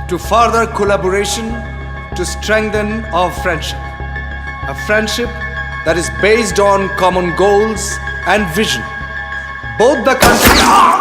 to further collaboration to strengthen our friendship. A friendship that is based on common goals and vision. Both the countries.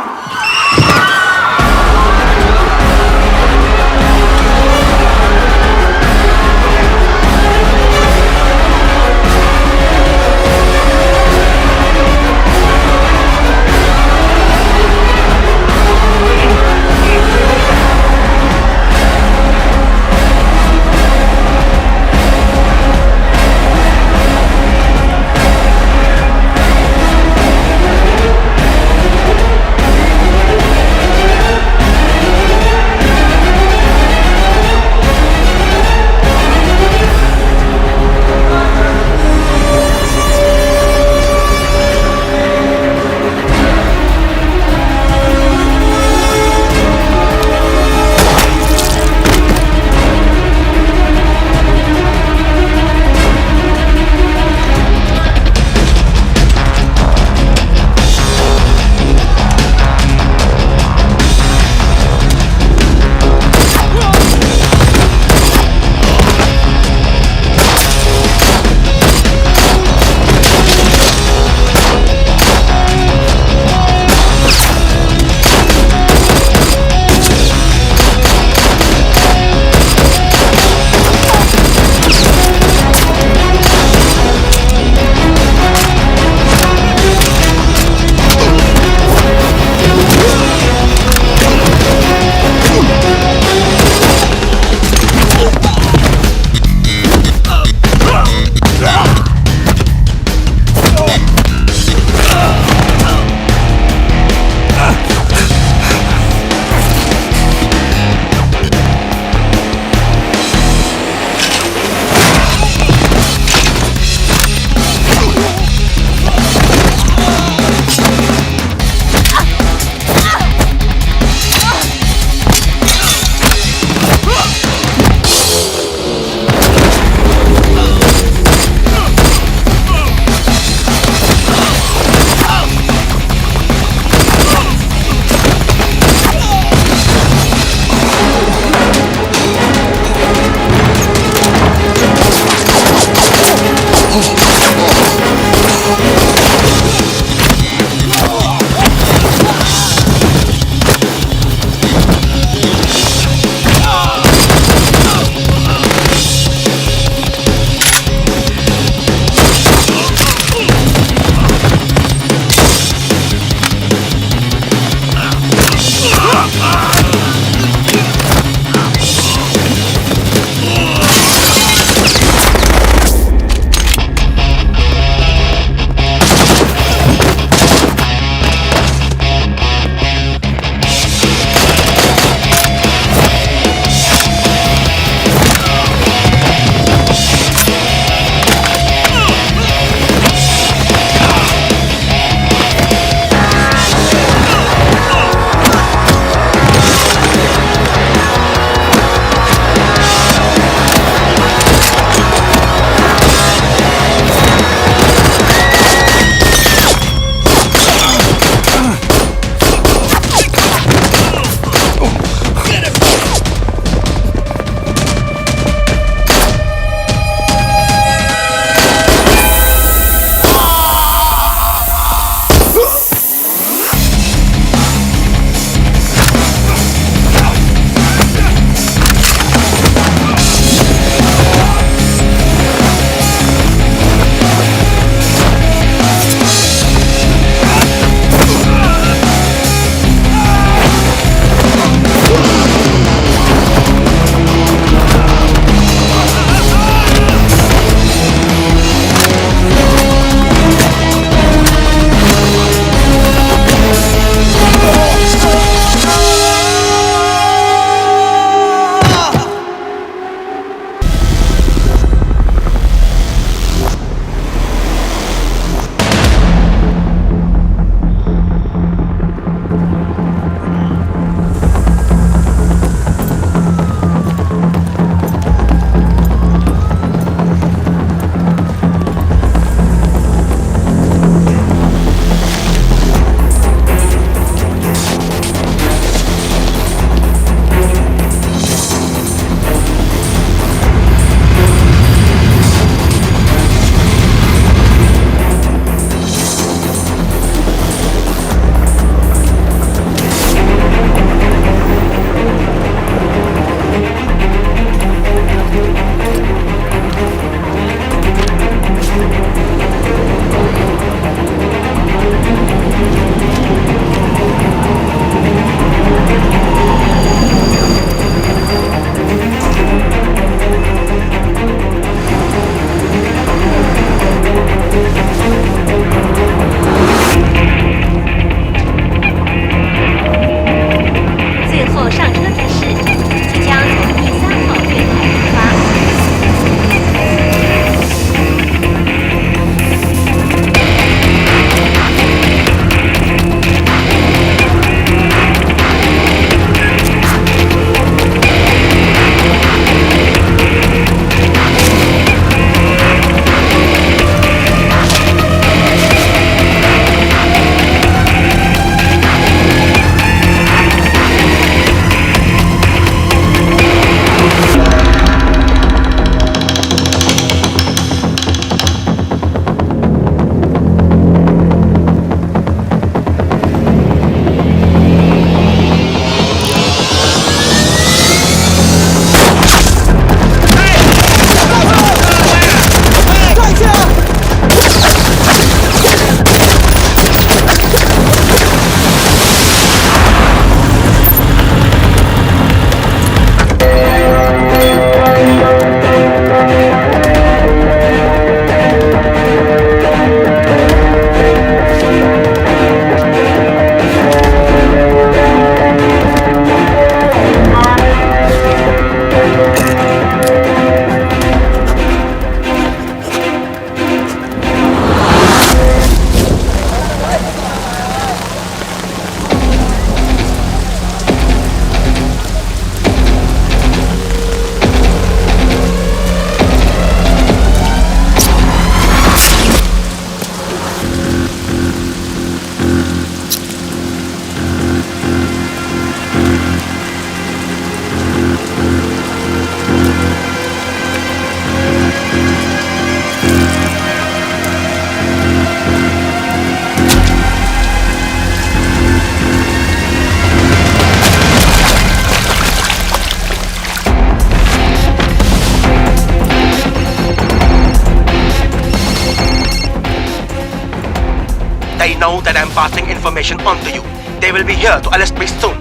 know that I'm passing information on to you. They will be here to arrest me soon.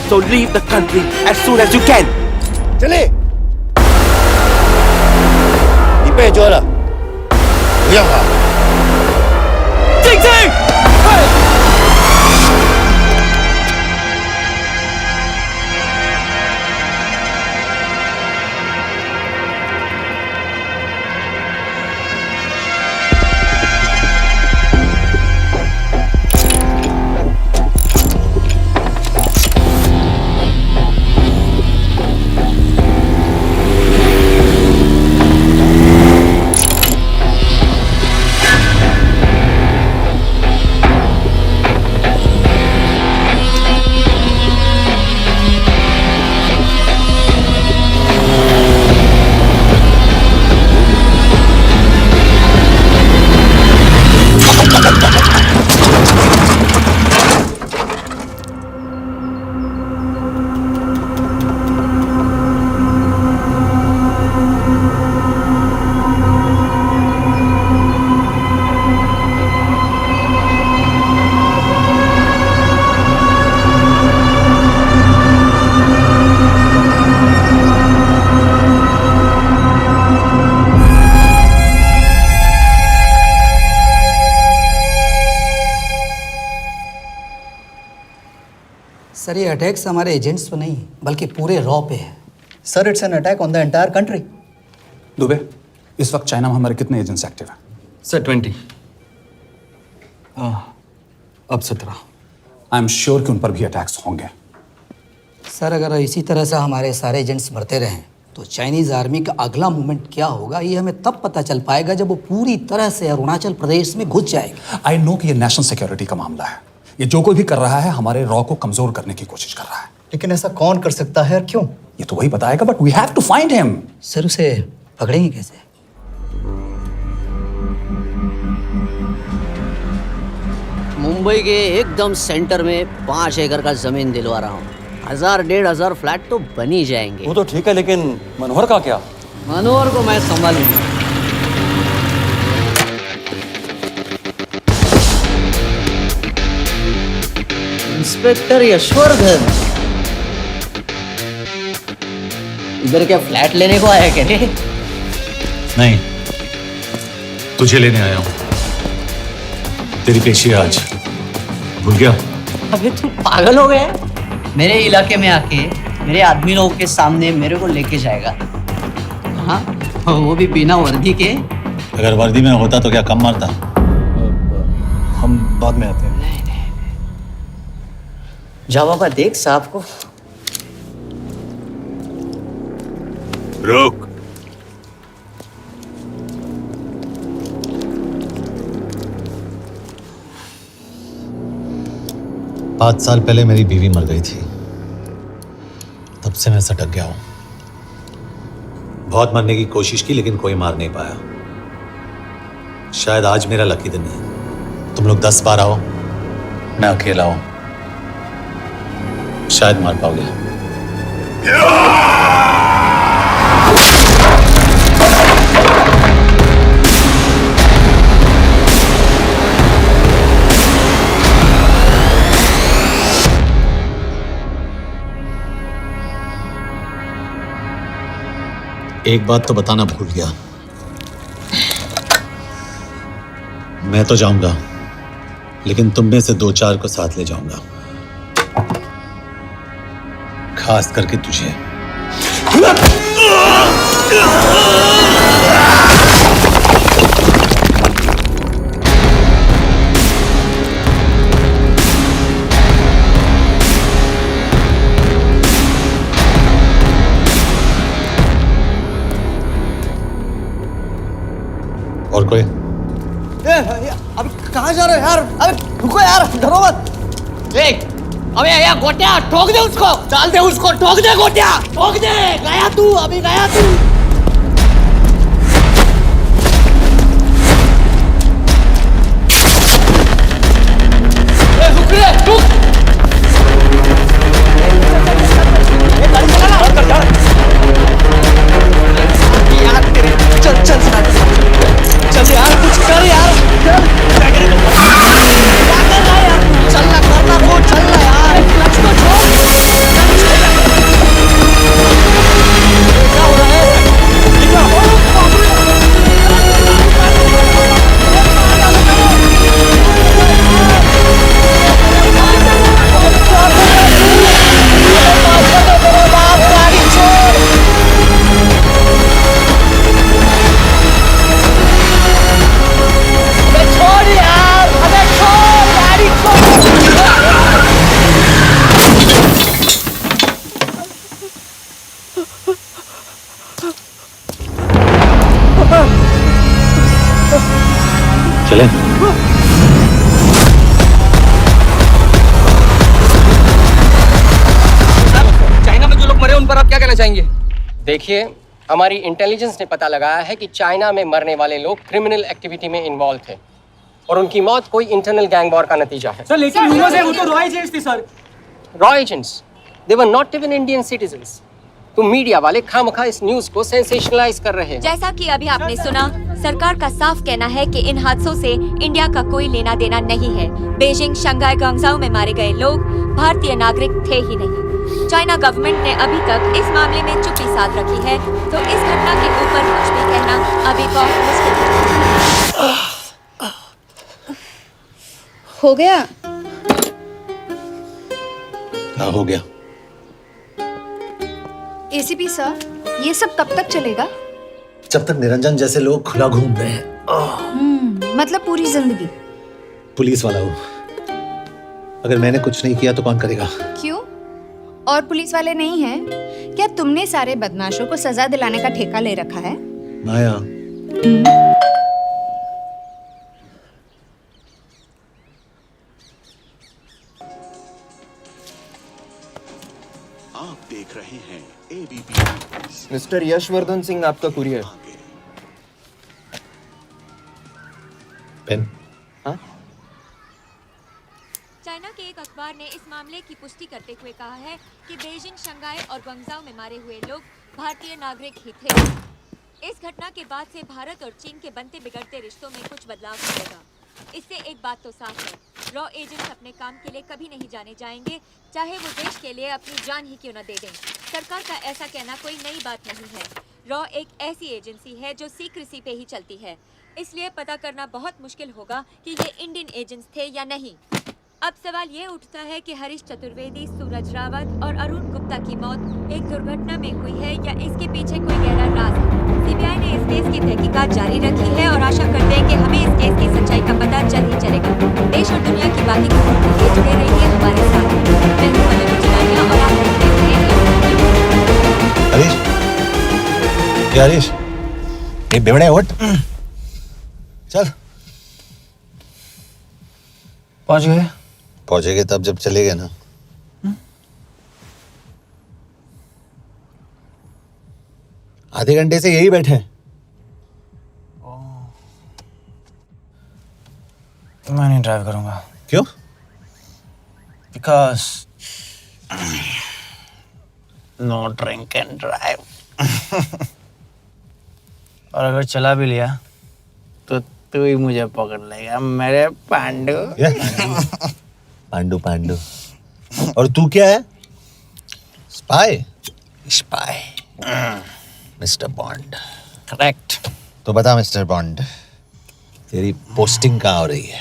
So leave the country as soon as you can. चले 你被捉了，不要跑。静静，सर ये attacks हमारे agents पे नहीं बल्कि पूरे raw पे है। Sir it's an attack on the entire country. Dubey, इस वक्त चाइना में हमारे कितने एजेंट्स एक्टिव हैं? सर 20। अब 17। आई एम श्योर कि उन पर भी अटैक्स होंगे। सर अगर इसी तरह से हमारे सारे एजेंट्स मरते रहें तो चाइनीज़ आर्मी का अगला मूवमेंट क्या होगा ये हमें तब पता चल पाएगा जब वो पूरी तरह से अरुणाचल प्रदेश में घुस जाएगा। आई नो कि ये नेशनल सिक्योरिटी का मामला है। ये जो कोई भी कर रहा है हमारे रॉ को कमजोर करने की कोशिश कर रहा है। लेकिन ऐसा कौन कर सकता है और क्यों? ये तो वही बताएगा, but we have to find him. Sir उसे पकड़ेंगे कैसे? मुंबई के एकदम सेंटर में 5 एकड़ का जमीन दिलवा रहा हूँ। 1000-1500 फ्लैट तो बन ही जाएंगे। वो तो ठीक है, लेकिन मनोहर का क्या? मनोहर को मैं संभालूंगा। इंस्पेक्टर यशवर्धन, इधर क्या फ्लैट लेने को आया क्या रे? नहीं, तुझे लेने आया हूं। तेरी पेशी आज भूल गया? अबे तू पागल हो गया है? मेरे इलाके में आके मेरे आदमी लोगों के सामने मेरे को लेके जाएगा? हाँ, वो भी बिना वर्दी के। अगर वर्दी में होता तो क्या कम मारता? हम बाद में आते हैं। जा बाबा, देख साहब को। रुक। पाँच साल पहले मेरी बीवी मर गई थी, तब से मैं सटक गया हूं। बहुत मरने की कोशिश की लेकिन कोई मार नहीं पाया। शायद आज मेरा लकी दिन है। तुम लोग 10 बार आओ, मैं अकेला हूं, शायद मार पाओगे। एक बात तो बताना भूल गया, मैं तो जाऊंगा लेकिन तुम में से 2-4 को साथ ले जाऊंगा, खास करके तुझे। और कोई? अबे कहाँ जा रहे हो यार? अबे रुको यार, डरो मत। देख, अबे या गोटिया ठोक दे उसको, डाल दे उसको, ठोक दे गोटिया, ठोक दे। गया तू, अभी गया तू। रुक रे, रुक। गाड़ी चला ना। यार तेरे, चल चल चल यार, कुछ कर यार, चल। चलें? चाइना में जो लोग मरे उन पर आप क्या कहना चाहेंगे? देखिए, हमारी इंटेलिजेंस ने पता लगाया है कि चाइना में मरने वाले लोग क्रिमिनल एक्टिविटी में इन्वॉल्व थे और उनकी मौत कोई इंटरनल गैंग वॉर का नतीजा है। सर लेकिन ह्यूमर्स है, वो तो रॉ एजेंट्स थे sir. Raw agents, they were not even Indian citizens. तो मीडिया वाले खामखा इस न्यूज को सेंसेशनलाइज कर रहे हैं। जैसा कि अभी आपने सुना, सरकार का साफ कहना है कि इन हादसों से इंडिया का कोई लेना देना नहीं है। बीजिंग, शंघाई, ग्वांगझाओ में मारे गए लोग भारतीय नागरिक थे ही नहीं। चाइना गवर्नमेंट ने अभी तक इस मामले में चुप्पी साध रखी है, तो इस घटना के ऊपर कुछ भी कहना अभी बहुत मुश्किल हो गया। हाँ, हो गया। एसीपी सर, ये सब कब तक चलेगा? जब तक निरंजन जैसे लोग खुला घूम रहे हैं। मतलब पूरी जिंदगी? पुलिस वाला हूँ, अगर मैंने कुछ नहीं किया तो कौन करेगा? क्यों? और पुलिस वाले नहीं हैं? क्या तुमने सारे बदमाशों को सजा दिलाने का ठेका ले रखा है? माया, आप देख रहे हैं एबीपी। मिस्टर यशवर्धन सिंह, आपका कुरियर। पेन। चाइना के एक अखबार ने इस मामले की पुष्टि करते हुए कहा है कि बीजिंग, शंघाई और ग्वांगझाओ में मारे हुए लोग भारतीय नागरिक ही थे। इस घटना के बाद से भारत और चीन के बनते बिगड़ते रिश्तों में कुछ बदलाव आएगा। इससे एक बात तो साफ है, रॉ एजेंट्स अपने काम के लिए कभी नहीं जाने जाएंगे, चाहे वो देश के लिए अपनी जान ही क्यों न दे दें। सरकार का ऐसा कहना कोई नई बात नहीं है। रॉ एक ऐसी एजेंसी है जो सीक्रेसी पे ही चलती है, इसलिए पता करना बहुत मुश्किल होगा कि ये इंडियन एजेंट्स थे या नहीं। अब सवाल ये उठता है कि हरीश चतुर्वेदी, सूरज रावत और अरुण गुप्ता की मौत एक दुर्घटना में हुई है या इसके पीछे कोई गहरा राज है। सीबीआई ने इस केस की तहकीकात जारी रखी है और आशा करते हैं कि हमें इस केस की सच्चाई का पता जल्द ही चलेगा। देश और दुनिया की बाकी खबरों के लिए जुड़े रहिए हमारे साथ। मैं हूं पल्लवी चिरानिया और आप देख रहे हैं हरीश, क्या हरीश? ये बेवड़े उठ, चल। पहुंचेंगे तब जब चलेगा ना। आधे घंटे से यही बैठे हैं। मैं नहीं ड्राइव करूंगा। क्यों? Because no drink and drive. और अगर चला भी लिया तो तू ही मुझे पकड़ लेगा, मेरे पांडु। पांडु पांडु। और तू क्या है? Spy? Spy. Mister bond. Correct. तो बता मिस्टर बॉन्ड, तेरी पोस्टिंग कहाँ हो रही है?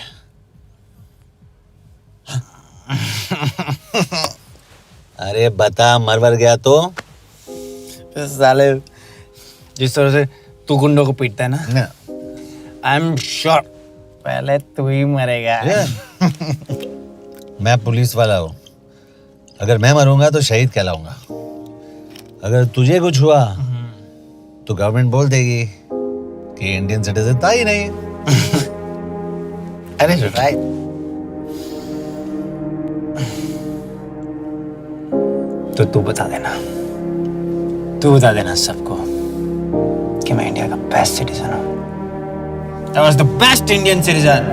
अरे बता, मर गया तो? साले, जिस तरह से तू गुंडों को पीटता है ना, आई एम श्योर पहले तू ही मरेगा। मैं पुलिस वाला हूँ, अगर मैं मरूंगा तो शहीद कहलाऊंगा। अगर तुझे कुछ हुआ तो गवर्नमेंट बोल देगी कि इंडियन सिटीजन था ही नहीं। अरे राइट। तो तू बता देना सबको कि मैं इंडिया का बेस्ट सिटीजन हूँ। I was the best Indian citizen.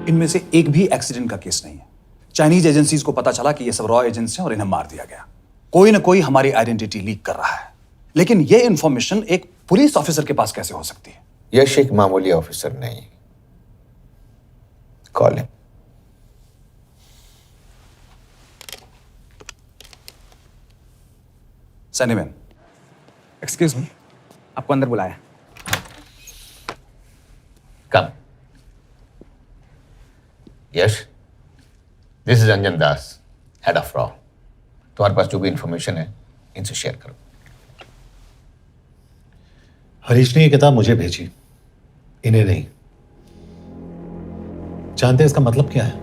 इनमें से एक भी एक्सीडेंट का केस नहीं है। चाइनीज एजेंसीज को पता चला कि ये सब रॉ एजेंट्स हैं और इन्हें मार दिया गया। कोई ना कोई हमारी आइडेंटिटी लीक कर रहा है, लेकिन ये इंफॉर्मेशन एक पुलिस ऑफिसर के पास कैसे हो सकती है? यश एक मामूली ऑफिसर नहीं। Call him. सैनिमैन, एक्सक्यूज मी, आपको अंदर बुलाया। Come. Yash, this is Anjan Das, head of रॉ। तुम्हारे पास जो भी इंफॉर्मेशन है इनसे शेयर करो। हरीश ने ये किताब मुझे भेजी, इन्हें नहीं। जानते हैं इसका मतलब क्या है?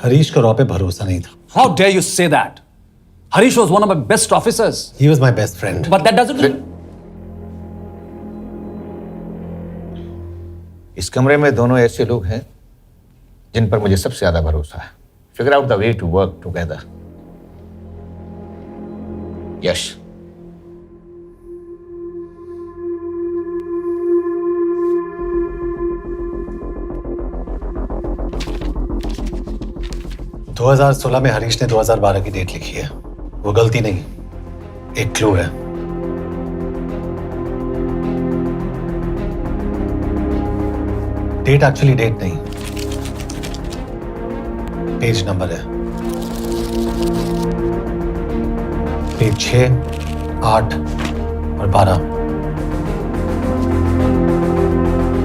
हरीश का रॉ पे भरोसा नहीं था। How dare you say that? Harish was one of my best officers. He was my best friend. But that doesn't. इस कमरे में दोनों ऐसे लोग हैं जिन पर मुझे सबसे ज्यादा भरोसा है। Figure out the way to work together. Yash, दो 2016 में हरीश ने 2012 की डेट लिखी है। वो गलती नहीं, एक क्लू है। डेट एक्चुअली डेट नहीं, पेज नंबर है। पेज 6, 8 और 12।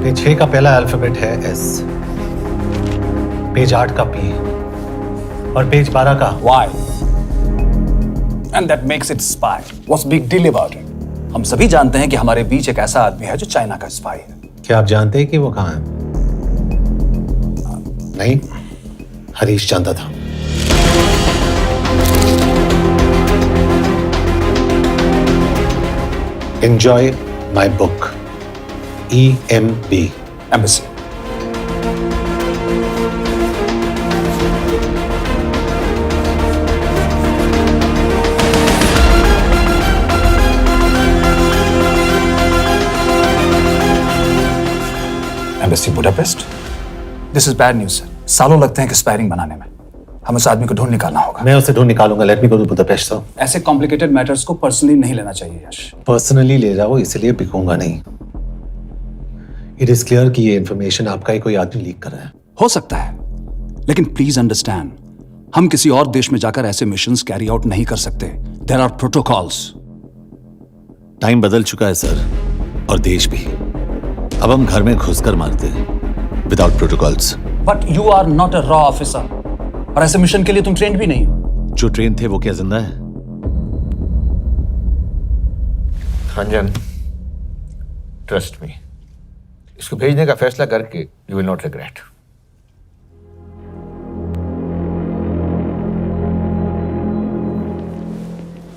पेज 6 का पहला अल्फाबेट है S, पेज 8 का P और पेज 12 का Why? And that makes it spy. What's big deal about it? हम सभी जानते हैं कि हमारे बीच एक ऐसा आदमी है जो चाइना का स्पाई है। क्या आप जानते हैं कि वो कहाँ है? नहीं, हरीश जानता था। Enjoy my book. EMB. Embassy. Embassy Budapest? This is bad news, sir. सालों लगते हैं एक्सपायरिंग बनाने में। हमें उस आदमी को ढूंढ निकालना होगा। मैं उसे ढूंढ निकालूंगा। Let me go to Budapest sir. ऐसे कॉम्प्लिकेटेड मैटर्स को पर्सनली नहीं लेना चाहिए यश। पर्सनली ले जाओ, इसलिए बिकूंगा नहीं। इट इज क्लियर कि ये इंफॉर्मेशन आपका ही कोई आदमी लीक कर रहा है। हो सकता है, लेकिन प्लीज अंडरस्टैंड, हम किसी और देश में जाकर ऐसे मिशंस कैरी आउट नहीं कर सकते। There are protocols. टाइम बदल चुका है सर, और देश भी। अब हम घर में घुसकर मारते हैं without protocols. But you are not a रॉ ऑफिसर, और ऐसे मिशन के लिए तुम ट्रेंड भी नहीं हो। जो ट्रेन थे वो क्या जिंदा है? अंजन, ट्रस्ट मी, इसको भेजने का फैसला करके यू विल नॉट रिग्रेट।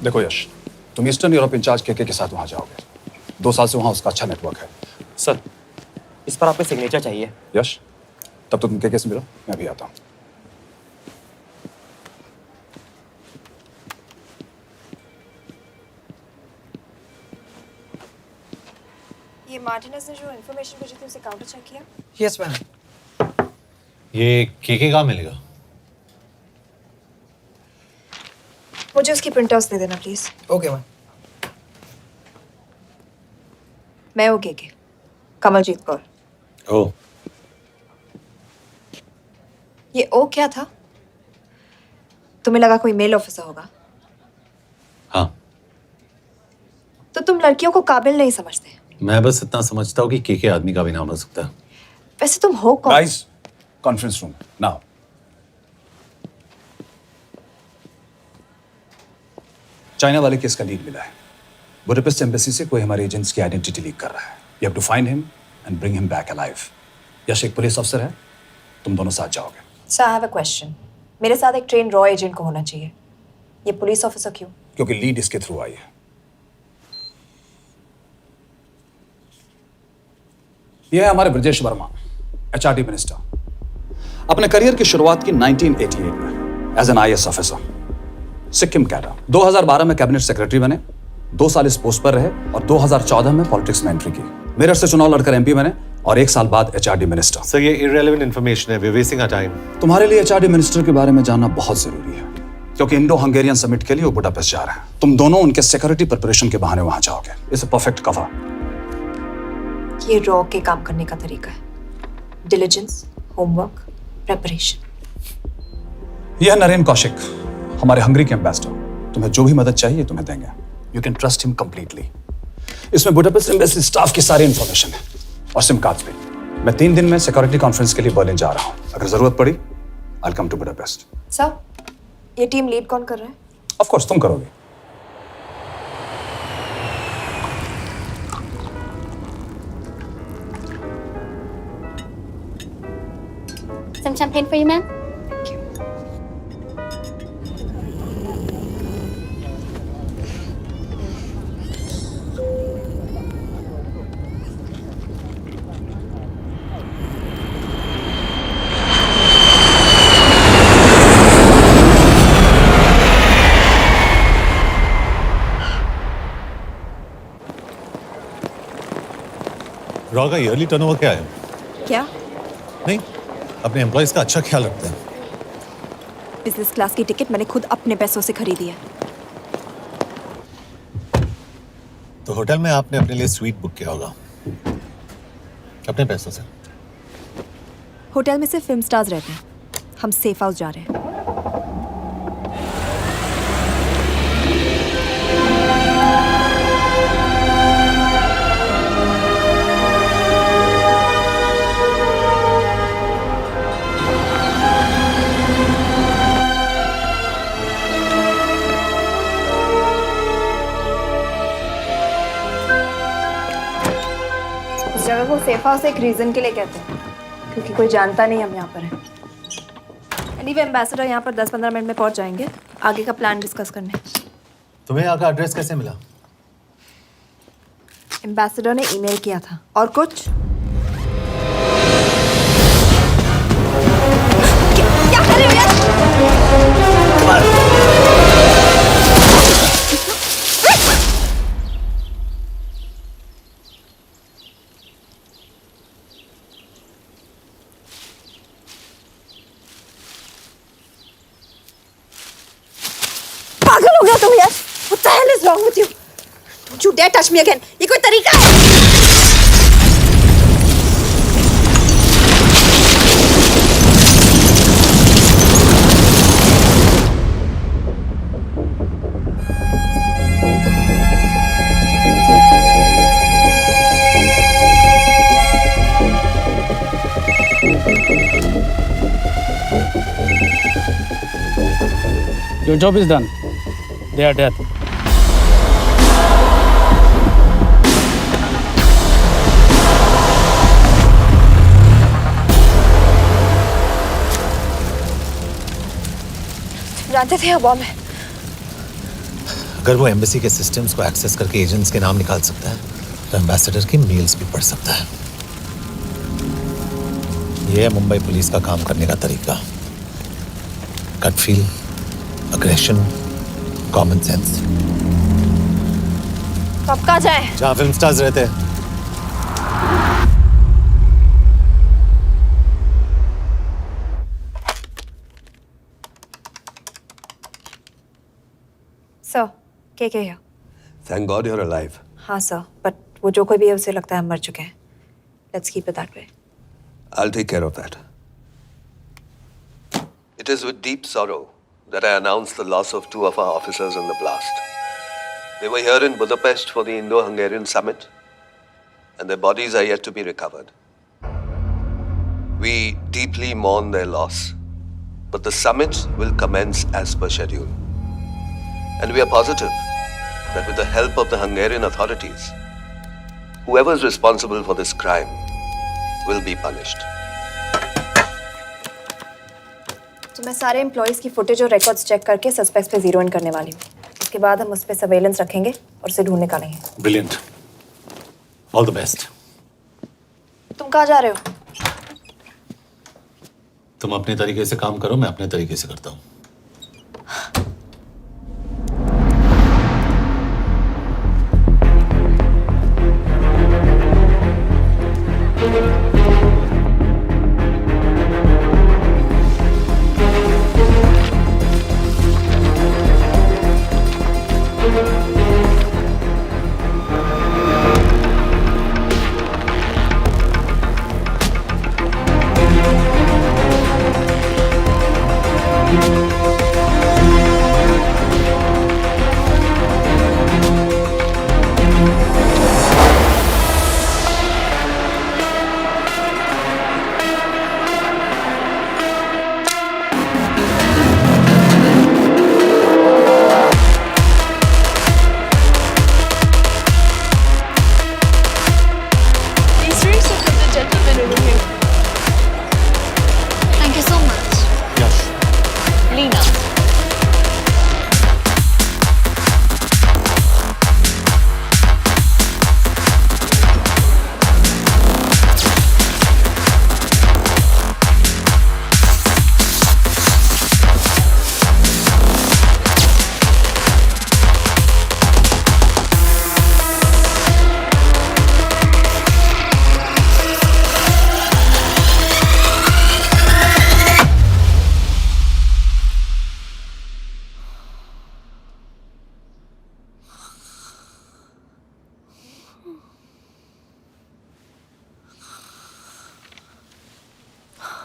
देखो यश, तुम ईस्टर्न यूरोप इंचार्ज के साथ वहां जाओगे। 2 साल से वहां उसका अच्छा नेटवर्क है। सर, इस पर आपके सिग्नेचर चाहिए। यश, तब तो तुम के से मिलो, मैं भी आता हूं। ये मार्टिनेज ने जो इन्फॉर्मेशन भेजी थी उसे काउंटर चेक किया? Yes ma'am. ये केके कहाँ मिलेगा? मुझे उसकी प्रिंटआउट्स दे देना प्लीज। Okay ma'am. मैं हूँ केके, कमलजीत कौर। ओ, ये ओ क्या था? तुम्हें लगा कोई मेल ऑफिसर होगा? हाँ। तो तुम लड़कियों को काबिल नहीं समझते? मैं बस इतना समझता हूँ कि केके आदमी का भी नाम हो सकता है। वैसे तुम हो कौन? Guys, conference room now. China वाले केस का लीड मिला है। बुडापेस्ट एम्बेसी से कोई हमारे एजेंट्स की आइडेंटिटी लीक कर रहा है। You have to find him and bring him back alive. Yash एक पुलिस अफसर है, तुम दोनों साथ जाओगे। Sir, I have a question. मेरे साथ एक ट्रेन रॉ एजेंट को होना चाहिए। ये पुलिस ऑफिसर क्यों? क्योंकि लीड इसके थ्रू आई है। यह है हमारे ब्रजेश वर्मा, एचआरडी मिनिस्टर। अपने करियर की शुरुआत की 1988 में as an IAS officer, Sikkim cadre. 2012 में कैबिनेट सेक्रेटरी बने, 2 साल इस पोस्ट पर रहे और 2014 में पॉलिटिक्स में एंट्री की। मेरठ से चुनाव लड़कर एमपी बने और 1 साल बाद एचआरडी मिनिस्टर। सर, ये इररेलेवेंट इंफॉर्मेशन है, we are wasting our time. तुम्हारे लिए एचआरडी मिनिस्टर के बारे में जानना बहुत जरूरी है। क्योंकि इंडो हंगेरियन समिट के लिए वो बुडापेस्ट जा रहे हैं। तुम दोनों उनके सिक्योरिटी प्रिपरेशन के बहाने वहां जाओगे। It's a perfect cover. ये रॉ के काम करने का तरीका है। Diligence, homework, preparation. यह नरेन कौशिक, हमारे हंगरी के एम्बेसडर। तुम्हें जो भी मदद चाहिए तुम्हें देंगे। You can trust him completely. इसमें बुडापेस्ट एम्बेसी स्टाफ की सारी इंफॉर्मेशन है और सिम कार्ड्स भी। मैं 3 दिन में सिक्योरिटी कॉन्फ्रेंस के लिए बर्लिन जा रहा हूँ। अगर जरूरत पड़ी आई कम टू बुडापेस्ट। सर, ये टीम लीड कौन कर रहा है? ऑफ कोर्स तुम करोगे। Some champagne for you, ma'am? Raw का ईयरली टर्नओवर क्या है? क्या? नहीं, अपने एम्प्लॉइज का अच्छा ख्याल रखते हैं। बिजनेस क्लास की टिकट मैंने खुद अपने पैसों से खरीदी है। तो होटल में आपने अपने लिए स्वीट बुक किया होगा अपने पैसों से। होटल में सिर्फ फिल्म स्टार्स रहते हैं। हम सेफ हाउस जा रहे हैं। इस जगह को सेफ हाउस एक रीजन के लिए कहते हैं, क्योंकि कोई जानता नहीं हम यहाँ पर हैं। एनीवे एम्बेसडर यहाँ पर 10-15 मिनट में पहुँच जाएंगे आगे का प्लान डिस्कस करने। तुम्हें यहाँ का एड्रेस कैसे मिला? एम्बेसडर ने ईमेल किया था। और कुछ? क्या कर रहे हो यार? पागल हो गया तुम यार? What the hell is wrong with you? Don't you dare touch me again. ये कोई तरीका है? Your job is done. They are dead. जानते थे अब मैं। अगर वो एम्बेसी के सिस्टम्स को एक्सेस करके एजेंट्स के नाम निकाल सकता है तो एम्बेसडर की मेल्स भी पढ़ सकता है। ये है मुंबई पुलिस का काम करने का तरीका। Gut feel, aggression, common sense. तो अब कहाँ जाएं? जहाँ फिल्म स्टार्स रहते हैं। सर, के here? Thank God you're alive. हाँ सर, बट वो जो कोई भी है उसे लगता है हम मर चुके हैं। Let's keep it that way. I'll take care of that. It is with deep sorrow that I announce the loss of 2 of our officers in the blast. They were here in Budapest for the Indo-Hungarian summit, and their bodies are yet to be recovered. We deeply mourn their loss, but the summit will commence as per schedule. And we are positive that with the help of the Hungarian authorities, whoever is responsible for this crime will be punished. तो मैं सारे employees की footage और records check करके suspects पे zero in करने वाली हूँ। उसके बाद हम उस पे सर्वेलेंस रखेंगे और उसे ढूंढ निकालेंगे। Brilliant, all the best. तुम कहाँ जा रहे हो? तुम अपने तरीके से काम करो, मैं अपने तरीके से करता हूँ।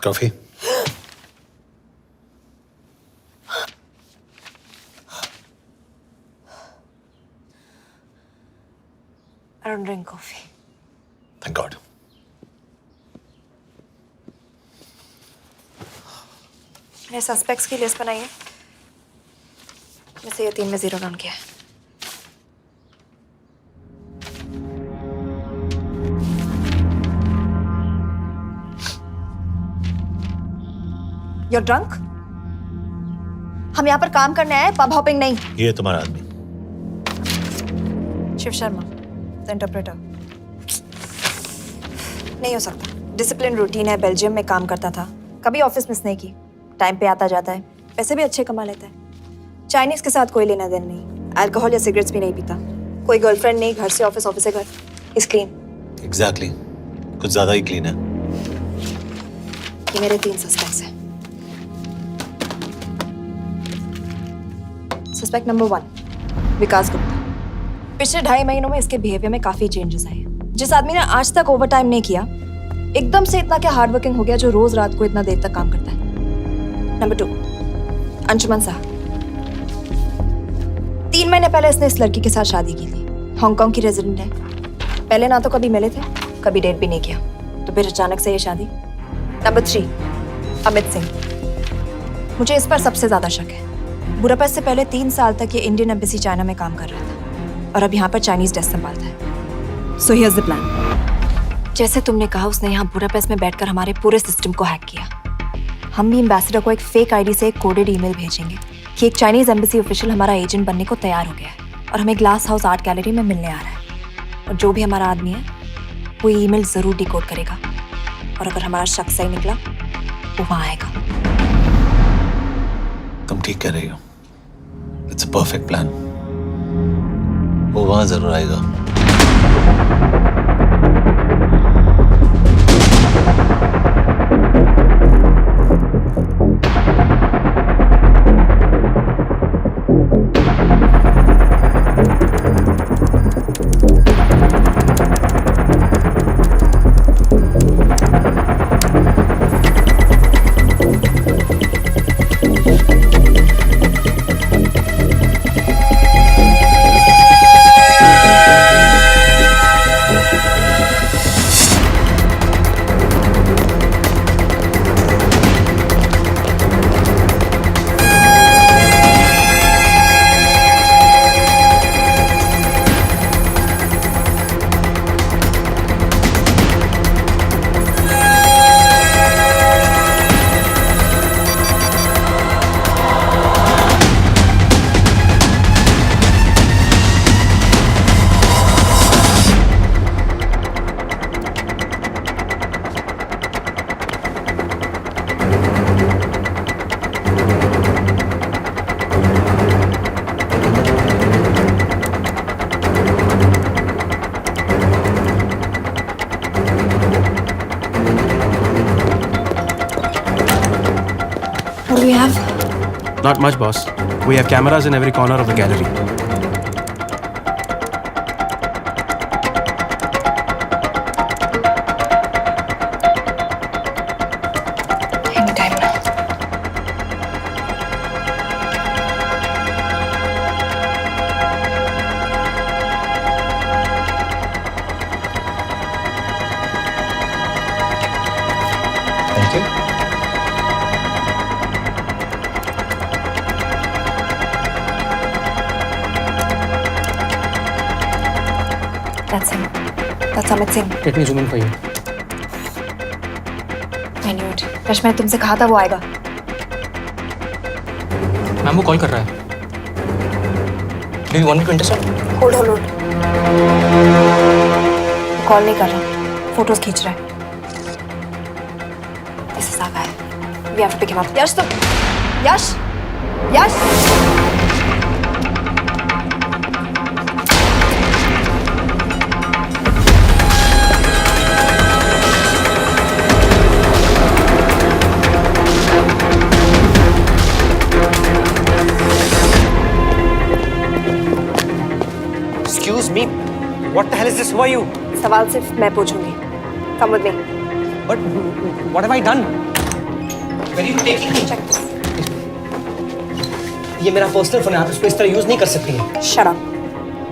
Coffee? I don't drink coffee. Thank God. मैंने सस्पेक्ट्स की लिस्ट बनाई है, जैसे ये 3 में 0 डाउन किया है। You're drunk? हम यहाँ पर काम करने आए, पब हॉपिंग नहीं। ये तुम्हारा आदमी। Shiv Sharma, the interpreter. नहीं हो सकता। डिसिप्लिन रूटीन है, बेल्जियम में काम करता था, कभी ऑफिस मिस नहीं की, टाइम पे आता जाता है, पैसे भी अच्छे कमा लेता है। चाइनीज के साथ कोई लेना देना नहीं, अल्कोहल या सिगरेट्स भी नहीं पीता, कोई गर्लफ्रेंड नहीं, घर से ऑफिस, ऑफिस से घर। Is clean. एग्जैक्टली, कुछ ज्यादा ही क्लीन है। ये मेरे 3 सस्पेक्ट्स हैं। सस्पेक्ट नंबर 1, विकास गुप्ता। पिछले 2.5 महीनों में इसके बिहेवियर में काफी चेंजेस आए। जिस आदमी ने आज तक ओवरटाइम नहीं किया, एकदम से इतना क्या हार्ड वर्किंग हो गया जो रोज रात को इतना देर तक काम करता है। नंबर 2, अंशुमन साहब। 3 महीने पहले इसने इस लड़की के साथ शादी की थी, हांगकांग की रेजिडेंट है। पहले ना तो कभी मिले थे, कभी डेट भी नहीं किया, तो फिर अचानक से ये शादी। नंबर 3, अमित सिंह। मुझे इस पर सबसे ज्यादा शक है। बुडापेस्ट से पहले 3 साल तक ये इंडियन एम्बेसी चाइना में काम कर रहा था और अब यहाँ पर चाइनीज डेस्क संभालता है। So here's the plan. जैसे तुमने कहा, उसने यहाँ बुडापेस्ट में बैठकर हमारे पूरे सिस्टम को हैक किया। हम भी एम्बेसडर को एक फेक आईडी से एक कोडेड ईमेल भेजेंगे कि एक चाइनीज एम्बेसी ऑफिशियल हमारा एजेंट बनने को तैयार हो गया है और हमें ग्लास हाउस आर्ट गैलरी में मिलने आ रहा है। और जो भी हमारा आदमी है वो ईमेल जरूर डिकोड करेगा और अगर हमारा शक सही निकला वो वहाँ आएगा। तुम ठीक कह रही हो। It's a perfect plan. वो वहां जरूर आएगा। What do we have? Not much, boss. We have cameras in every corner of the gallery. Anytime now. Thank you. That's him. That's Amit Singh. Let me zoom in for you. I knew it. Rush, मैंने तुमसे कहा था वो आएगा। Ma'am वो call कर रहा है। Do you want me to intercept? Hold. Call नहीं कर रहा, फोटोज खींच रहा है। This is our guy. We have to pick him up. यश तो यश। Excuse me. What the hell is this? Who are you? सवाल सिर्फ मैं पूछूंगी। Come with me. But what have I done? you taking me? ये मेरा personal phone है, आप इसको इस तरह यूज नहीं कर सकती हैं। Shut up.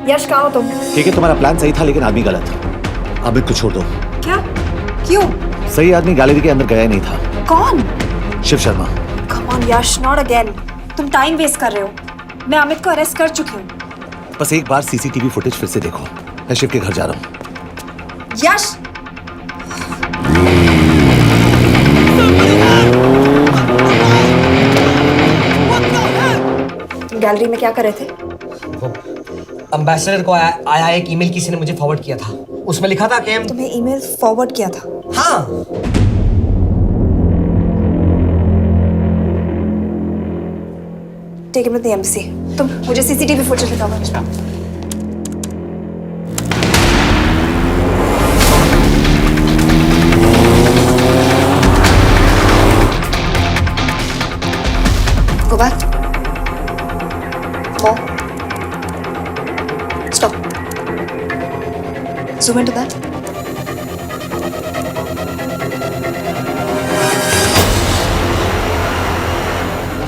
यश कहाँ हो तुम? ठीक है, तुम्हारा प्लान सही था लेकिन आदमी गलत था। अमित को छोड़ दो। क्या? क्यों? सही आदमी गैलरी के अंदर गया ही नहीं था। कौन? Shiv Sharma. Come on Yash, not again. तुम टाइम वेस्ट कर रहे हो। मैं अमित को अरेस्ट कर चुकी हूँ। बस एक बार सीसीटीवी फुटेज फिर से देखो। मैं शिव के घर जा रहा हूँ। यश! तुम गैलरी में क्या कर रहे थे? एम्बेसडर को आया एक ईमेल किसी ने मुझे फॉरवर्ड किया था। उसमें लिखा था कि हम तुम्हें ईमेल फॉरवर्ड किया था? हाँ। Take him to the embassy. तुम मुझे सीसीटीवी फुटेज दिखाओ। Go back. More. Stop. Zoom into that.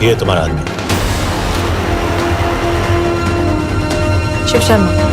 ये तुम्हारा आदमी। शिव शर्मा।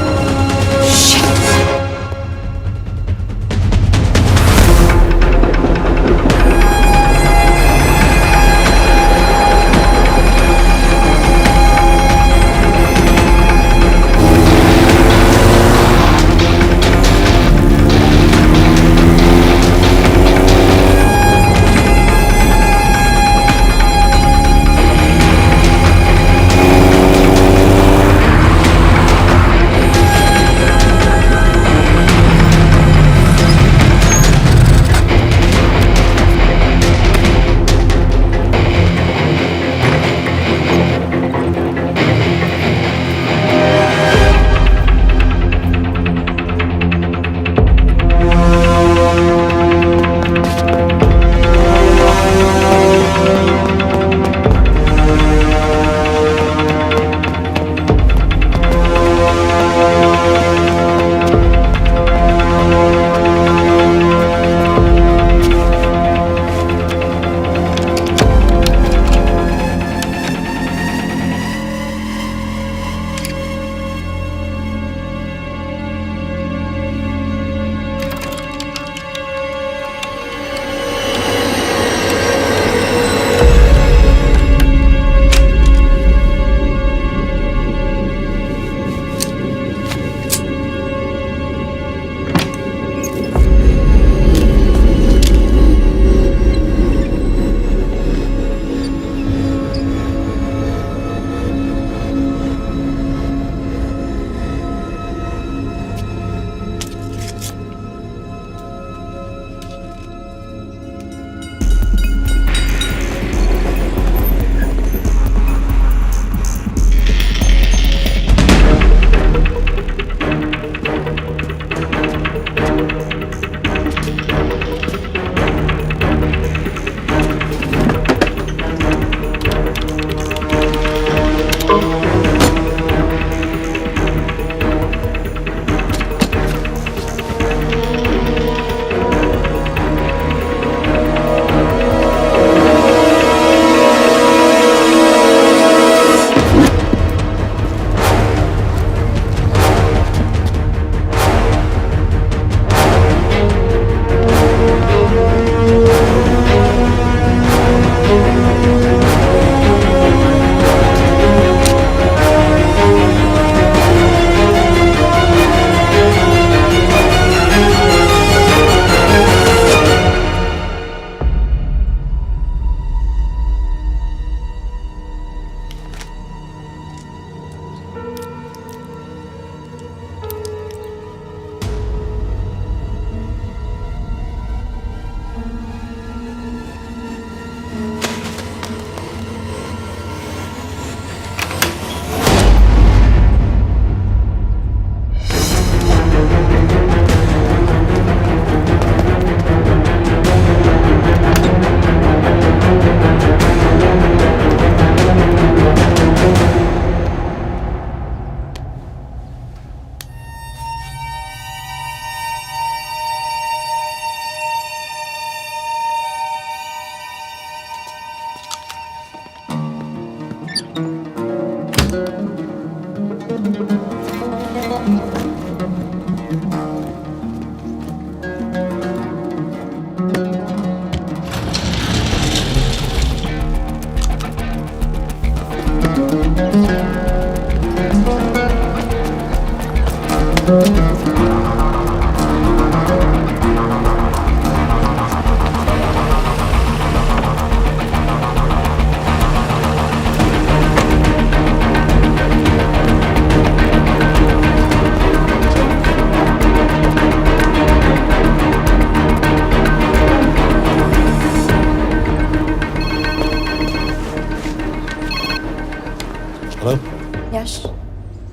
यश,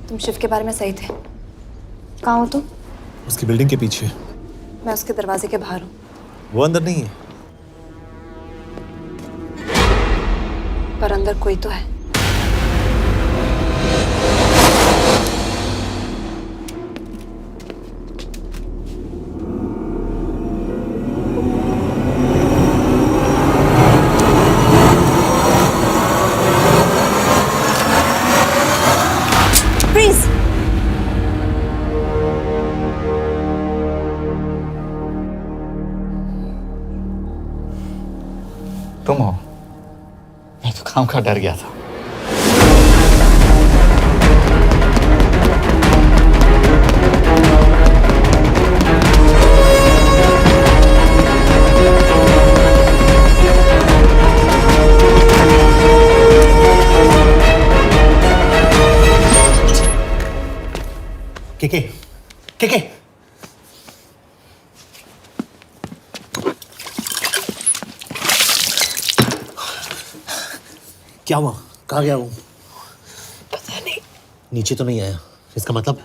तुम शिव के बारे में सही थे। कहाँ हो तुम? उसकी बिल्डिंग के पीछे। मैं उसके दरवाजे के बाहर हूँ। वो अंदर नहीं है। पर अंदर कोई तो है। Freeze! तुम हो? मैं तो काम का डर गया था। के क्या हुआ? कहाँ गया वो? पता नहीं। नीचे तो नहीं आया, इसका मतलब?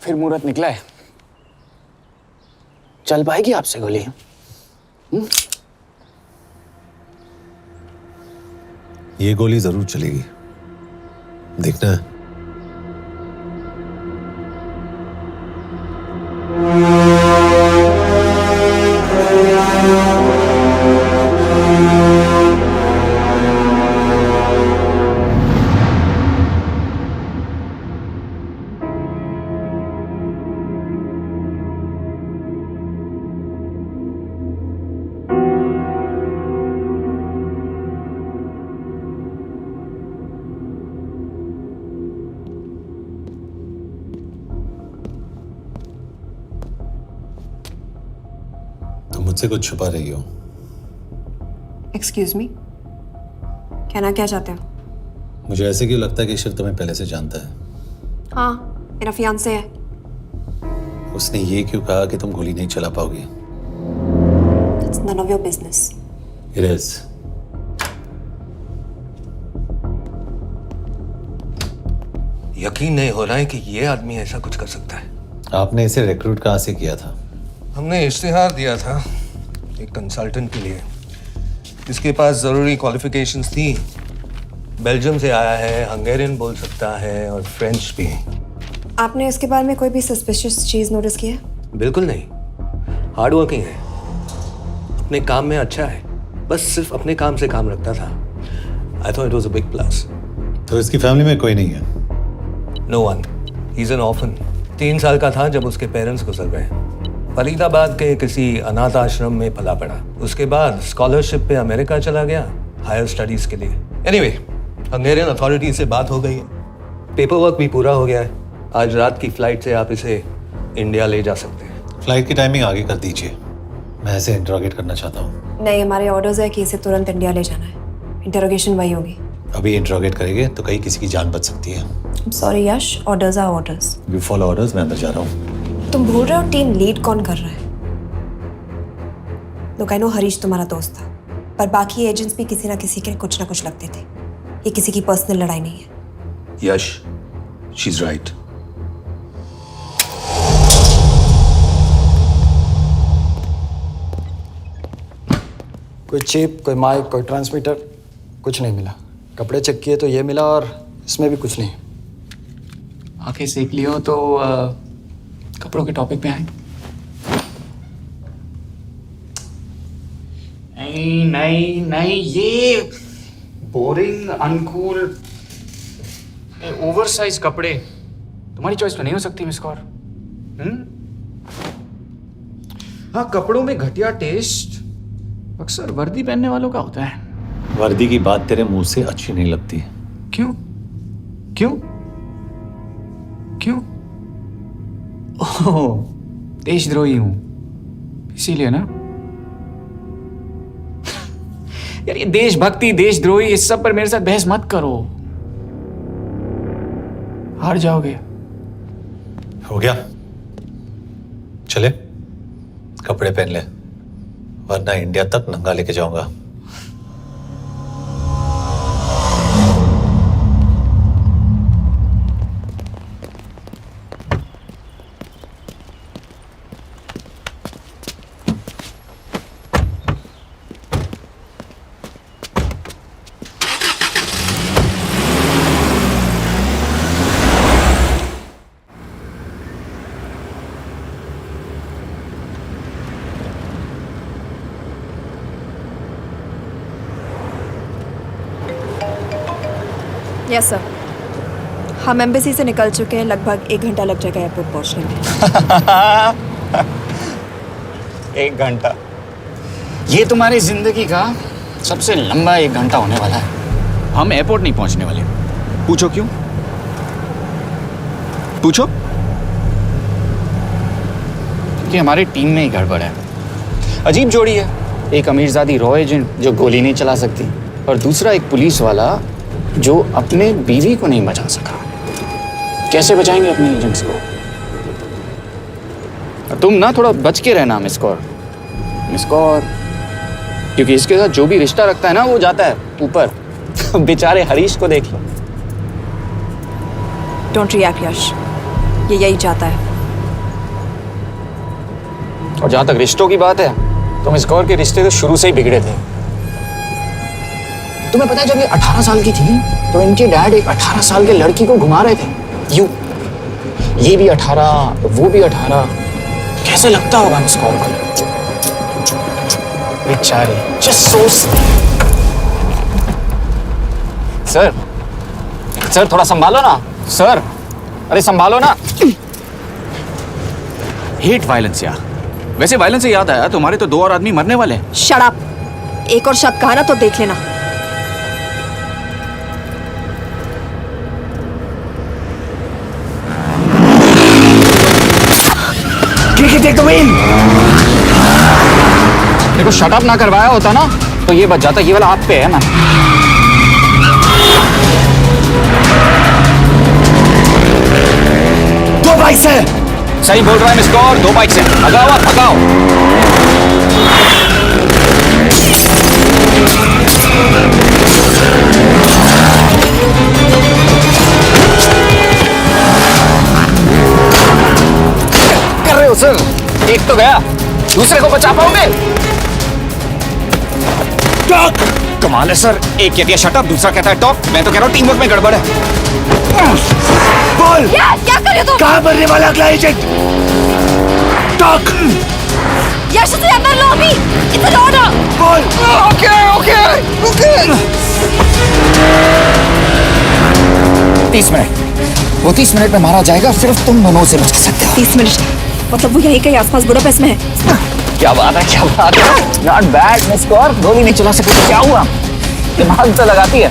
फिर मुहूर्त निकला है, चल पाएगी आपसे गोली? ये गोली जरूर चलेगी, देखना है। तुम मुझसे कुछ छुपा रही हो। एक्सक्यूज मी, कहना क्या चाहते हो? मुझे ऐसे क्यों लगता है कि शिव तुम्हें पहले से जानता है? हाँ, मेरा फियांसे है। उसने ये क्यों कहा कि तुम गोली नहीं चला पाओगी? It's none of your business. It is. यकीन नहीं हो रहा है कि ये आदमी ऐसा कुछ कर सकता है। आपने इसे रिक्रूट कहाँ से किया था? हमने इश्तिहार दिया था एक कंसल्टेंट के लिए, जिसके पास जरूरी क्वालिफिकेशंस थी। बेल्जियम से आया है, हंगेरियन बोल सकता है और फ्रेंच भी। आपने इसके बारे में कोई भी सस्पिशियस चीज नोटिस की है? बिल्कुल नहीं, हार्ड वर्किंग है, अपने काम में अच्छा है, बस सिर्फ अपने काम से काम रखता था। I thought it was a big plus. तो इसकी फैमिली में कोई नहीं है? No one, he is an orphan. 3 साल का था जब उसके पेरेंट्स गुजर गए। फरीदाबाद के किसी अनाथ आश्रम में पला पड़ा। उसके बाद स्कॉलरशिप पे अमेरिका चला गया हायर स्टडीज के लिए। एनीवे, हंगेरियन अथॉरिटी से बात हो गई है, पेपर वर्क भी पूरा हो गया है। आज रात की फ्लाइट से आप इसे इंडिया ले जा सकते हैं। फ्लाइट की टाइमिंग आगे कर दीजिए, मैं इसे इंटरोगेट करना चाहता हूँ। नहीं, हमारे ऑर्डर्स है कि इसे तुरंत इंडिया ले जाना है। इंटरोगेशन वही होगी। अभी इंटरोगेट करेंगे तो कहीं किसी की जान बच सकती है। Sorry Yash, orders are orders. You follow orders, मैं अंदर जा रहा हूँ। तुम भूल रहे हो टीम लीड कौन कर रहा है? लोग आई नो हरीश तुम्हारा दोस्त था, पर बाकी एजेंट्स भी किसी ना किसी के कुछ ना कुछ लगते थे। ये किसी की पर्सनल लड़ाई नहीं है। यश, शी इज राइट। कोई चिप, कोई माइक, कोई ट्रांसमीटर, कुछ नहीं मिला। कपड़े चेक किए तो ये मिला और इसमें भी कुछ नहीं। आंखें सेक लियो तो कपड़ों के टॉपिक पे आए। नहीं नहीं नहीं, ये बोरिंग, अनकूल, ओवरसाइज कपड़े तुम्हारी चॉइस में नहीं हो सकती मिस कौर। हाँ, कपड़ों में घटिया टेस्ट अक्सर वर्दी पहनने वालों का होता है। वर्दी की बात तेरे मुंह से अच्छी नहीं लगती। क्यों क्यों क्यों? ओह, देशद्रोही हूं इसीलिए ना। यार ये देशभक्ति, देशद्रोही, इस सब पर मेरे साथ बहस मत करो, हार जाओगे। हो गया, चले कपड़े पहन ले, वरना इंडिया तक नंगा लेके जाऊंगा। यस सर, हम एम्बेसी से निकल चुके हैं। लगभग 1 घंटा लग जाएगा एयरपोर्ट पहुंचने में। 1 घंटा? ये तुम्हारी जिंदगी का सबसे लंबा 1 घंटा होने वाला है। हम एयरपोर्ट नहीं पहुंचने वाले। पूछो क्यों? पूछो। क्योंकि हमारी टीम में ही गड़बड़ है। अजीब जोड़ी है, एक अमीरजादी रॉ एजेंट जो गोली नहीं चला सकती, और दूसरा एक पुलिस वाला जो अपने बीवी को नहीं बचा सका। कैसे बचाएंगे अपने एजेंट्स को? तुम ना थोड़ा बच के रहना मिस कौर, मिस कौर, क्योंकि इसके साथ जो भी रिश्ता रखता है ना वो जाता है ऊपर। बेचारे हरीश को देख लो। डोंट रिएक्ट यश, ये यही चाहता है। और जहां तक रिश्तों की बात है, तो मिस कौर के रिश्ते तो शुरू से ही बिगड़े थे। तुम्हें पता है जब ये 18 साल की थी तो इनके डैड एक 18 साल के लड़की को घुमा रहे थे यूं। ये भी 18, वो भी 18। कैसे लगता होगा मिस कॉल को? बेचारे, जस्ट सो। सर थोड़ा संभालो ना सर, अरे संभालो ना। हेट वायलेंस यार। वैसे वायलेंस से याद आया, तुम्हारे तो 2 और आदमी मरने वाले हैं। Shut up. एक और शब्द कहा ना तो देख लेना। देखो शट अप ना करवाया होता ना तो ये बच जाता। ये वाला आप पे है मैम। दो बाइक से। सही बोल रहा है मिस कौर, 2 बाइक से। भगाओ आप, भगाओ। कर रहे हो सर? एक तो गया, दूसरे को बचा पाओगे? टॉक। कमाल है सर, एक कहती है शट अप, दूसरा कहता है टॉक। मैं तो कह रहा हूँ टीम वर्क में गड़बड़ है। बोल क्या कर रहे हो तुम? कहाँ मरने वाला अगला एजेंट? टॉक। यश से अंदर लो अभी। It's an order. बोल। Okay 30 minute. वो 30 मिनट में मारा जाएगा, सिर्फ तुम दोनों से बच सकते हो। 30 मिनट मतलब वो यहीं कहीं आसपास बुडापेस्ट में है। क्या बात है, क्या बात है। नॉट बैड मिस कौर, गोली नहीं चला सके तो क्या हुआ? दिमाग तो लगाती है।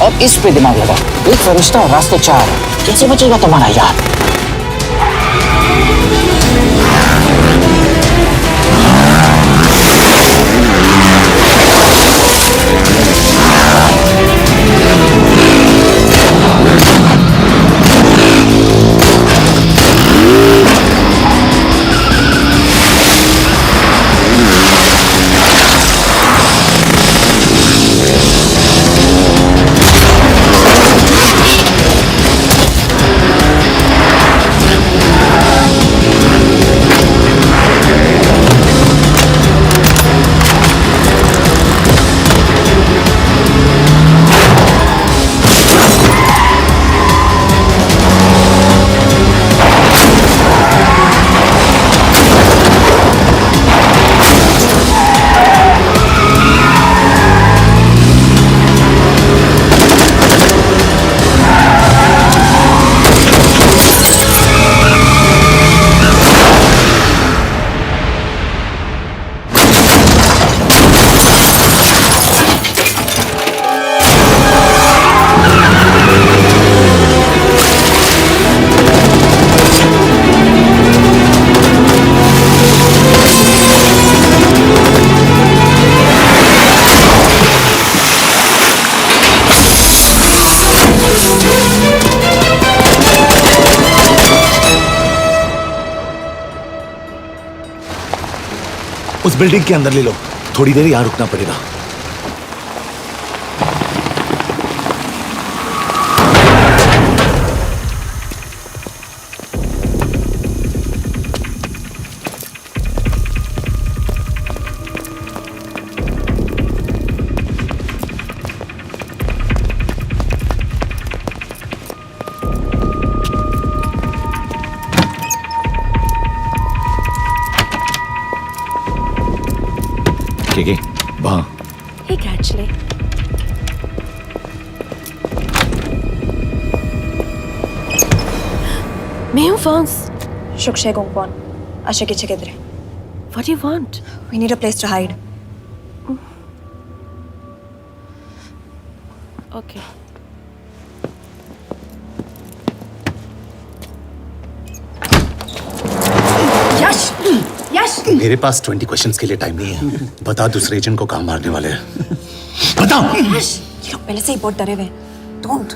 अब इस पे दिमाग लगा। एक फरिश्ता और रास्ते 4। कैसे बचेगा तुम्हारा यार? उस बिल्डिंग के अंदर ले लो, थोड़ी देर यहां रुकना पड़ेगा। ठीक है, वहां। Hey, actually. मैं हूँ फॉन्स। शुक्शे गोंगपॉन। आशा की चिकित्रे। What do you want? We need a place to hide. Okay. यश! यश! मेरे पास 20 क्वेश्चंस के लिए टाइम नहीं है। बता दूसरे एजेंट को कहाँ मारने वाले हैं। बता। यश! ये लोग पहले से ही बहुत डरे हुए हैं। Don't.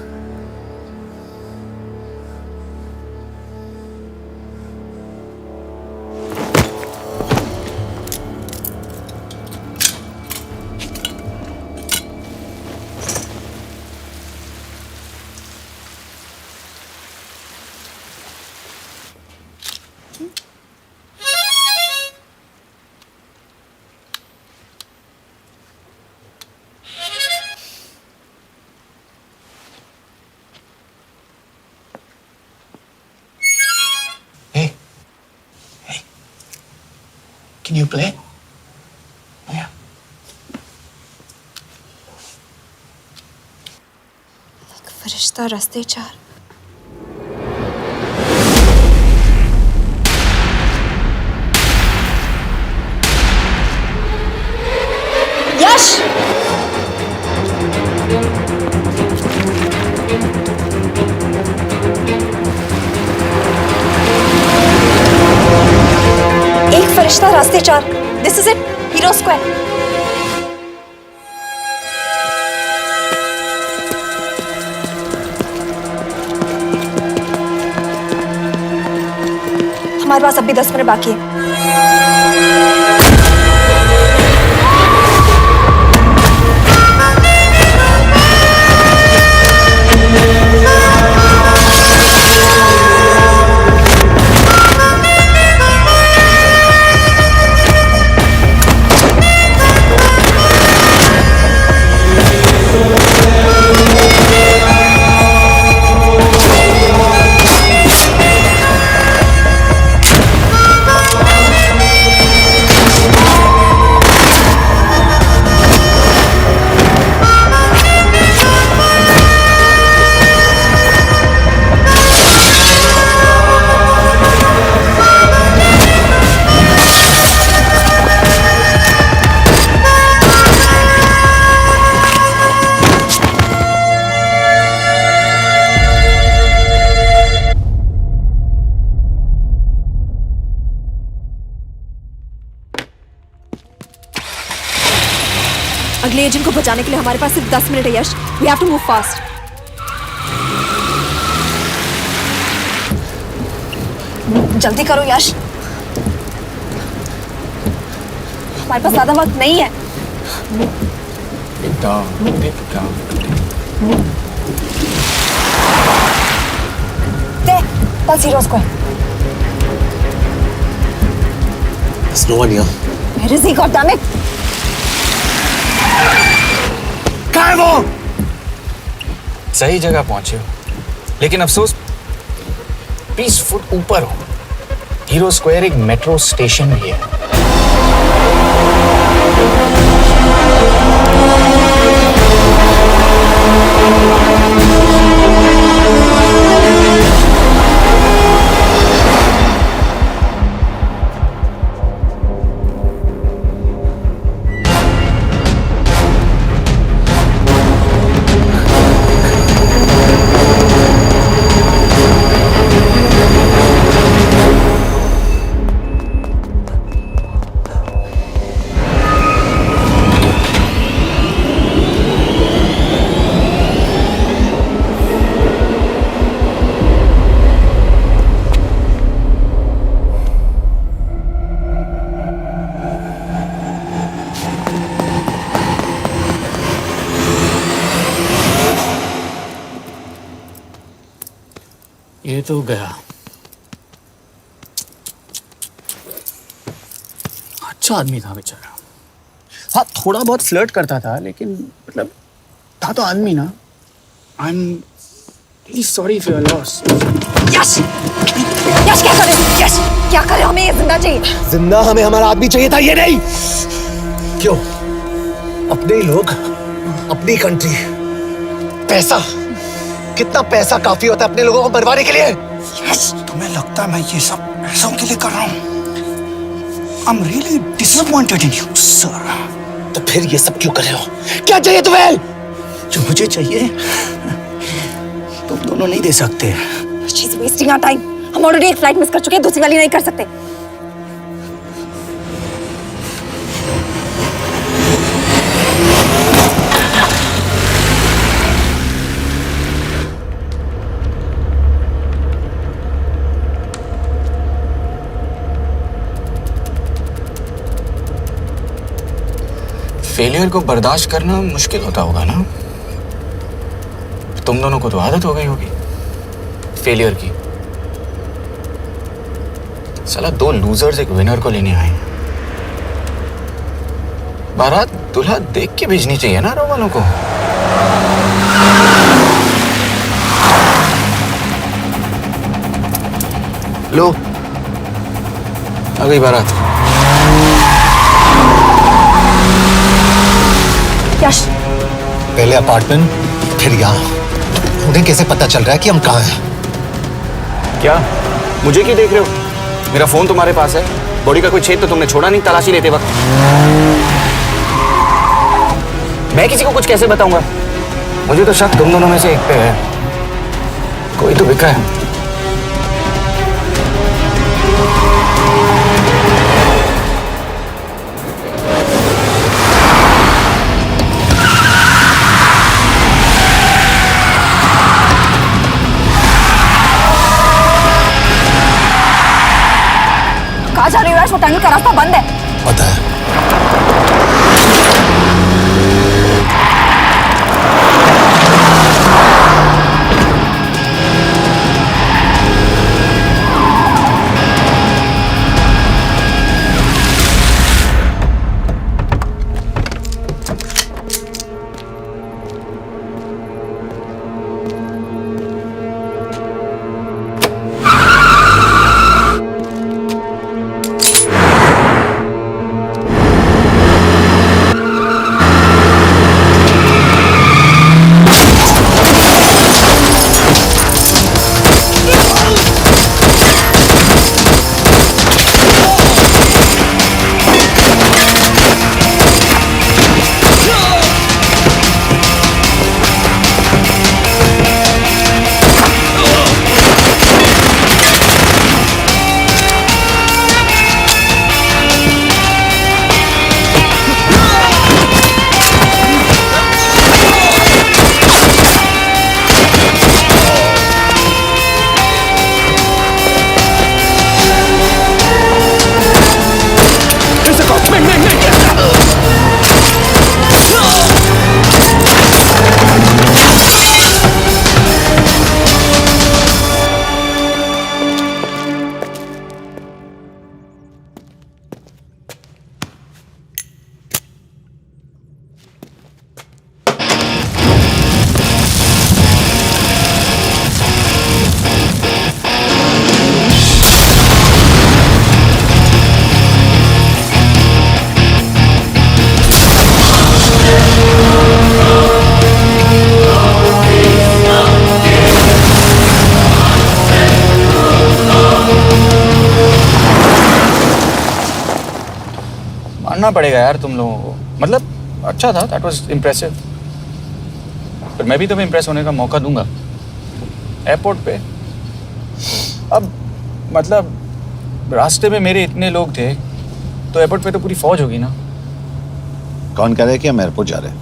Can you play? Yeah. फरिश्ता रास्ते चार। यश! एक फरिश्ता रास्ते चार। This is it, hero square. हमारे पास अभी 10 मिनट बाकी है। अगले एजेंट को बचाने के लिए हमारे पास सिर्फ 10 मिनट है Yash. We have to move fast. जल्दी करो यश, हमारे पास ज्यादा वक्त नहीं है। That's Hero Square. There's no one here. Where is he, goddammit? कहाँ है वो? सही जगह पहुंचे हो, लेकिन अफसोस 20 फुट ऊपर हो। हीरो स्क्वायर एक मेट्रो स्टेशन भी है। ये तो गया। अच्छा आदमी था बेचारा। हाँ, थोड़ा बहुत फ्लर्ट करता था, लेकिन मतलब था तो आदमी ना। I am really sorry for your loss. Yash! Yash क्या करे? यश क्या करे? हमें ये जिंदा चाहिए। जिंदा हमें हमारा आदमी चाहिए था, ये नहीं। क्यों? अपने ही लोग, अपनी कंट्री, पैसा। कितना पैसा काफी होता है अपने लोगों को मरवाने के लिए? यस, तुम्हें लगता है मैं ये सब पैसों के लिए कर रहा हूँ? आई am really disappointed in you sir. तो फिर ये सब क्यों कर रहे हो? क्या चाहिए तुम्हें? जो मुझे चाहिए तुम दोनों नहीं दे सकते। She's wasting our time. हम ऑलरेडी एक फ्लाइट मिस कर चुके हैं, दूसरी वाली नहीं कर सकते। फेलियर को बर्दाश्त करना मुश्किल होता होगा ना? तुम दोनों को तो आदत हो गई होगी फेलियर की। साला 2 लूजर्स एक विनर को लेने आए। बारात दूल्हा देख के भेजनी चाहिए ना रो वालों को। लो, आ गई बारात। यश, पहले अपार्टमेंट फिर यहाँ। उन्हें कैसे पता चल रहा है कि हम कहाँ हैं? क्या मुझे क्यों देख रहे हो? मेरा फोन तुम्हारे पास है, बॉडी का कोई छेद तो तुमने छोड़ा नहीं तलाशी लेते वक्त। मैं किसी को कुछ कैसे बताऊंगा? मुझे तो शक तुम दोनों में से एक पे है, कोई तो बिका है। कहाँ जा रही हो यश? वो टनल का रास्ता बंद है। पता है। मानना पड़ेगा यार तुम लोगों को, मतलब अच्छा था, दैट वाज इम्प्रेसिव। पर मैं भी तुम्हें इम्प्रेस होने का मौका दूंगा एयरपोर्ट पे। अब मतलब रास्ते में मेरे इतने लोग थे तो एयरपोर्ट पे तो पूरी फौज होगी ना। कौन कह रहा है कि हम एयरपोर्ट जा रहे हैं?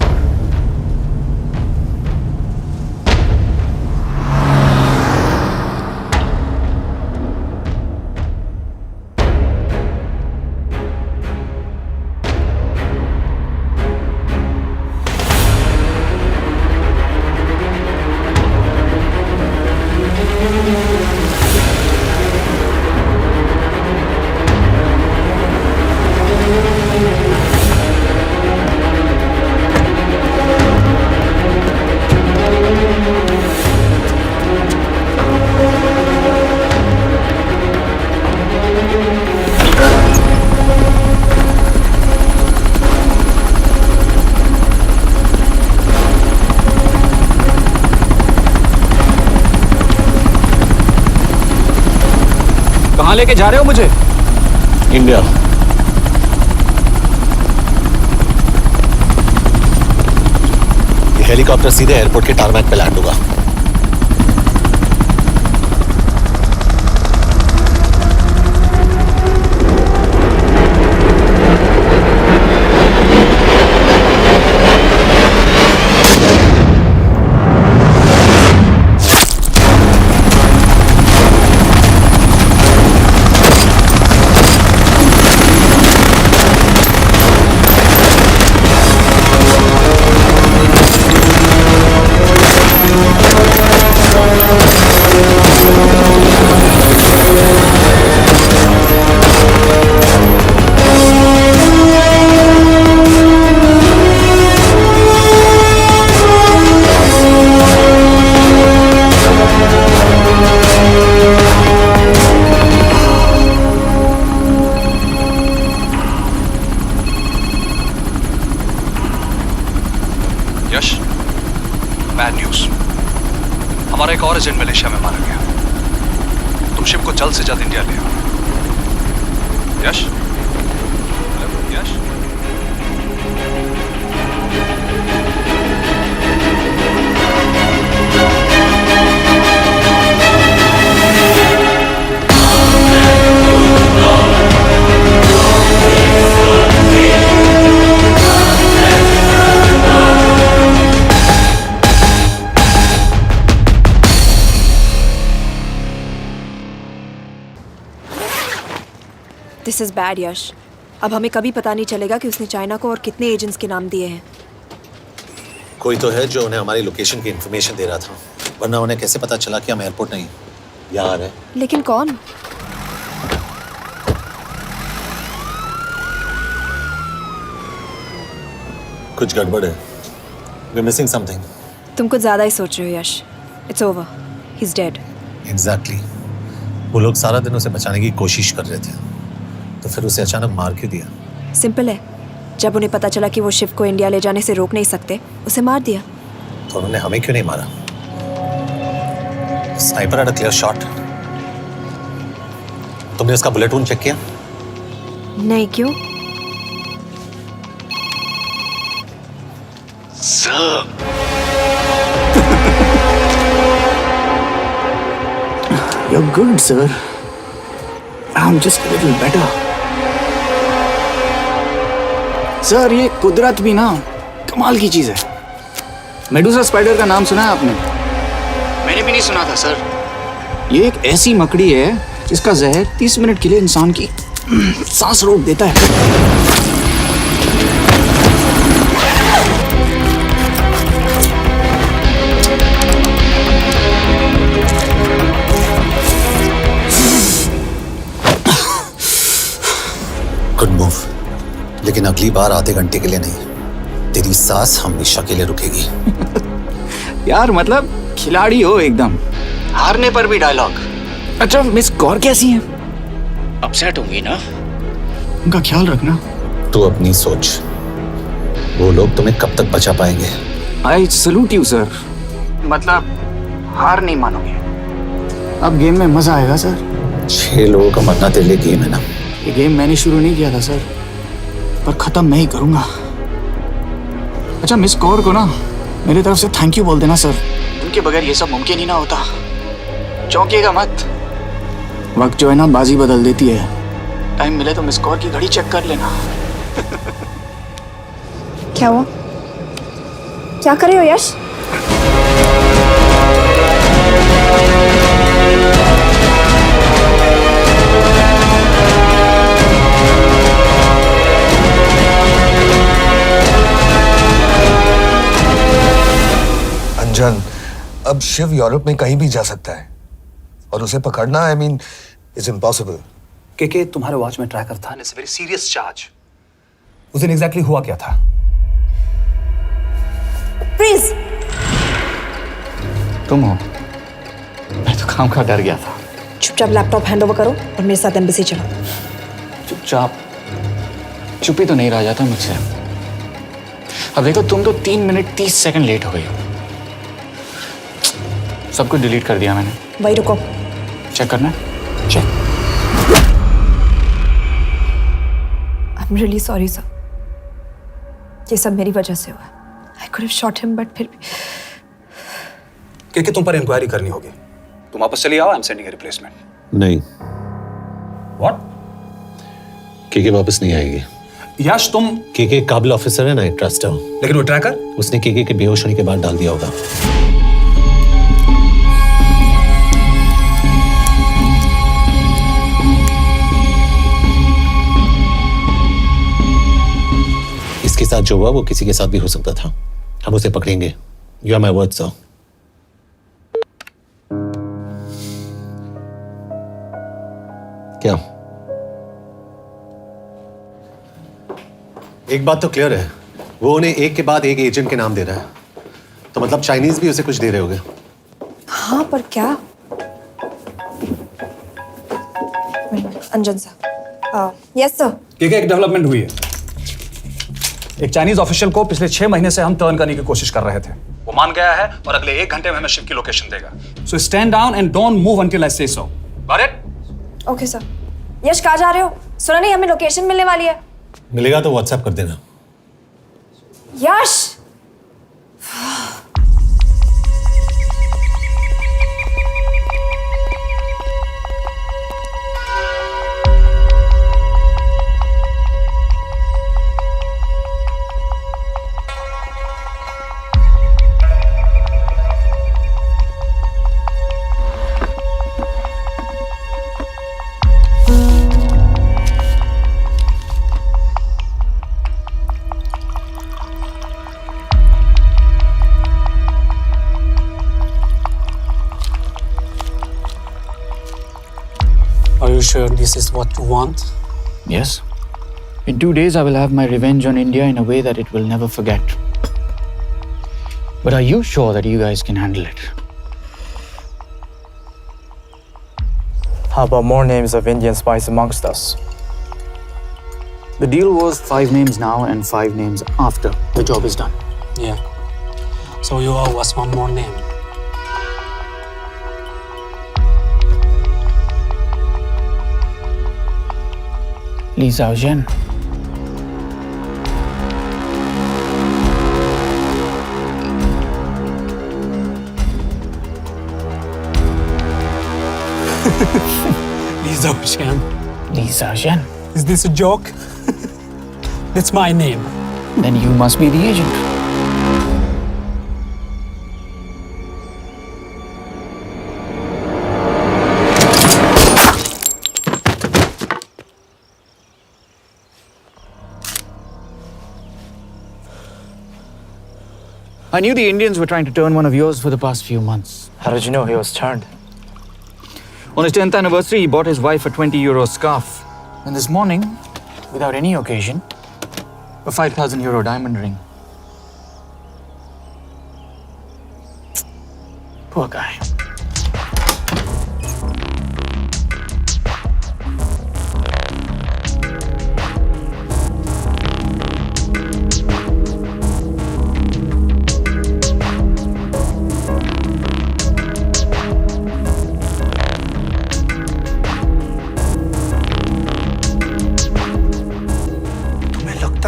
कहाँ लेके जा रहे हो मुझे? इंडिया। ये हेलीकॉप्टर सीधे एयरपोर्ट के टारमैक पे लैंड होगा। शिव को जल्द से जल्द इंडिया ले आओ। यश, यश, दिस इज बैड यश। अब हमें कभी पता नहीं चलेगा कि उसने चाइना को और कितने एजेंट्स के नाम दिए हैं। कोई तो है जो उन्हें हमारी लोकेशन की इन्फॉर्मेशन दे रहा था, वरना उन्हें कैसे पता चला कि हम एयरपोर्ट नहीं यहाँ आ रहे हैं? लेकिन कौन? कुछ गड़बड़ है। We're missing something. तुम कुछ ज्यादा ही सोच रहे हो Yash. It's over, he is dead. Exactly. वो लोग सारा दिन उसे बचाने की कोशिश कर रहे थे, तो फिर उसे अचानक मार क्यों दिया? सिंपल है, जब उन्हें पता चला कि वो शिव को इंडिया ले जाने से रोक नहीं सकते, उसे मार दिया। तो उन्होंने हमें क्यों नहीं मारा? Sniper had a clear shot. तुमने उसका बुलेट वूंड चेक किया? नहीं, क्यों? Sir. You're good, sir. I'm just a little better. Sir, ये कुदरत भी ना कमाल की चीज है। मेडुसा स्पाइडर का नाम सुना है आपने? मैंने भी नहीं सुना था सर। ये एक ऐसी मकड़ी है जिसका जहर 30 मिनट के लिए इंसान की सांस रोक देता है। गुड मूव, लेकिन अगली बार आधे घंटे के लिए नहीं। तेरी सांस हमेशा के लिए रुकेगी। यार मतलब खिलाड़ी हो एकदम, हारने पर भी डायलॉग। अच्छा, मिस कौर कैसी हैं? अपसेट होंगी ना? उनका ख्याल रखना। तू अपनी सोच, वो लोग तुम्हें कब तक बचा पाएंगे? आई सलूट यू सर। मतलब हार नहीं मानोगे। अब गेम में मजा आएगा सर। 6 लोगों का मरना तेरे लिए गेम है ना? ये गेम मैंने शुरू नहीं किया था सर, पर खत्म मैं ही करूंगा। अच्छा, मिस कौर को ना मेरी तरफ से थैंक यू बोल देना सर। उनके बगैर ये सब मुमकिन ही ना होता। चौंकिएगा मत, वक्त जो है ना बाजी बदल देती है। टाइम मिले तो मिस कौर की घड़ी चेक कर लेना। क्या हुआ? क्या कर रहे हो यश? अंजन, अब शिव यूरोप में कहीं भी जा सकता है और उसे पकड़ना, आई मीन, इज इम्पॉसिबल। के तुम्हारे वॉच में ट्रैकर था, इट्स वेरी सीरियस चार्ज। उस दिन एग्जैक्टली हुआ क्या था? प्लीज। तुम हो? मैं तो काम का डर गया था। चुपचाप लैपटॉप हैंड ओवर करो और मेरे साथ एम्बेसी चलो। चुपचाप? चुप ही तो नहीं रहा जाता मुझसे। अब देखो, तुम तो 3 मिनट 30 सेकंड लेट हो गई हो। सब कुछ डिलीट कर दिया मैंने। वही रुको, चेक करना है? Check. I am really sorry sir, ये सब मेरी वजह से हुआ। I could have shot him, but फिर भी। तुम पर इंक्वायरी करनी होगी। तुम वापस चली आओ, I am sending a replacement. नहीं। व्हाट? के वापस नहीं आएगी। यश, तुम के काबिल ऑफिसर है ना, आई ट्रस्ट है। लेकिन वो ट्रैकर उसने के बेहोश होने के बाद डाल दिया होगा। इसके साथ जो हुआ वो किसी के साथ भी हो सकता था। हम उसे पकड़ेंगे। You are my word sir. क्या? एक बात तो क्लियर है, वो उन्हें एक के बाद एक एजेंट के नाम दे रहा है, तो मतलब चाइनीज भी उसे कुछ दे रहे होंगे। हाँ, पर क्या? अंजन सर। Yes sir. एक डेवलपमेंट हुई है। एक चाइनीज ऑफिशियल को पिछले 6 महीने से हम टर्न करने की कोशिश कर रहे थे। वो मान गया है और अगले 1 घंटे में हमें शिप की लोकेशन देगा। So stand down and don't move until I say so. Got it? Okay sir. Yash कहाँ जा रहे हो? सुना नहीं हमें लोकेशन मिलने वाली है। मिलेगा तो व्हाट्सएप कर देना। यश Are you sure this is what you want? Yes. In 2 days, I will have my revenge on India in a way that it will never forget. But are you sure that you guys can handle it? How about more names of Indian spies amongst us? The deal was 5 names now and 5 names after the job is done. Yeah. So you owe us one more name. Li Xiaozhen. Li Xiaozhen. Li Xiaozhen. Is this a joke? That's my name. Then you must be the agent. I knew the Indians were trying to turn one of yours for the past few months. How did you know he was turned? On his 10th anniversary, he bought his wife a 20 euro scarf. And this morning, without any occasion, a 5,000 euro diamond ring. Poor guy.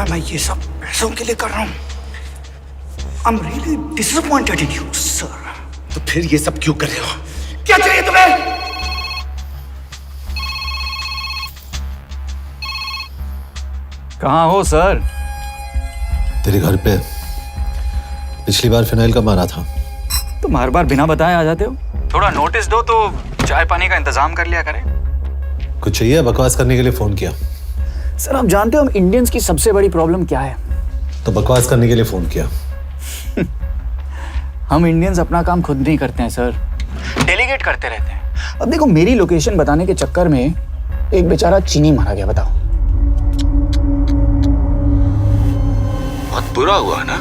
मैं ये सब पैसों के लिए कर रहा हूँ। I'm really disappointed in you, sir. तो फिर ये सब क्यों कर रहे हो? क्या चाहिए तुम्हें? कहाँ हो सर? तेरे घर पे पिछली बार फिनाइल कब मारा था? तुम हर बार बिना बताए आ जाते हो। थोड़ा नोटिस दो तो चाय पानी का इंतजाम कर लिया करें। कुछ चाहिए? बकवास करने के लिए फोन किया। सर आप जानते हो हम इंडियंस की सबसे बड़ी प्रॉब्लम क्या है? तो बकवास करने के लिए फोन किया। हम इंडियंस अपना काम खुद नहीं करते हैं सर, डेलीगेट करते रहते हैं। अब देखो मेरी लोकेशन बताने के चक्कर में एक बेचारा चीनी मारा गया, बताओ। बहुत बुरा हुआ ना?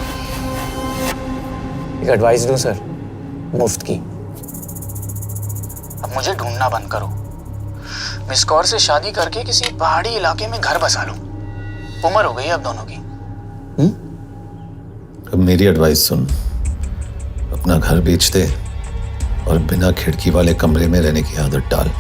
एक एडवाइस दूं सर, मुफ्त की। अब मुझे ढूंढना बंद करो। मिस कौर से शादी करके किसी पहाड़ी इलाके में घर बसा लो। उम्र हो गई अब दोनों की। अब मेरी एडवाइस सुन, अपना घर बेच दे और बिना खिड़की वाले कमरे में रहने की आदत डाल।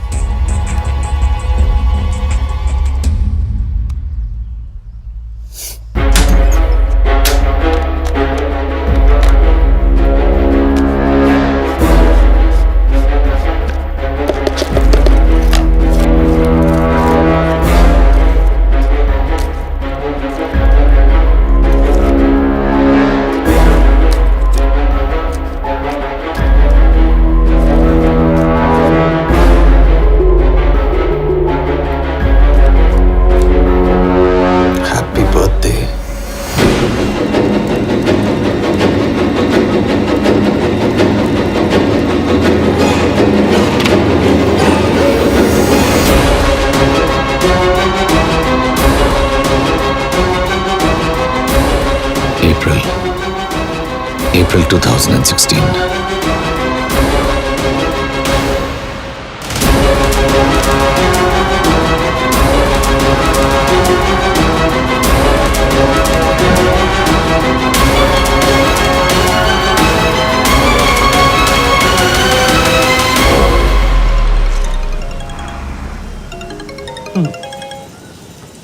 April 2016.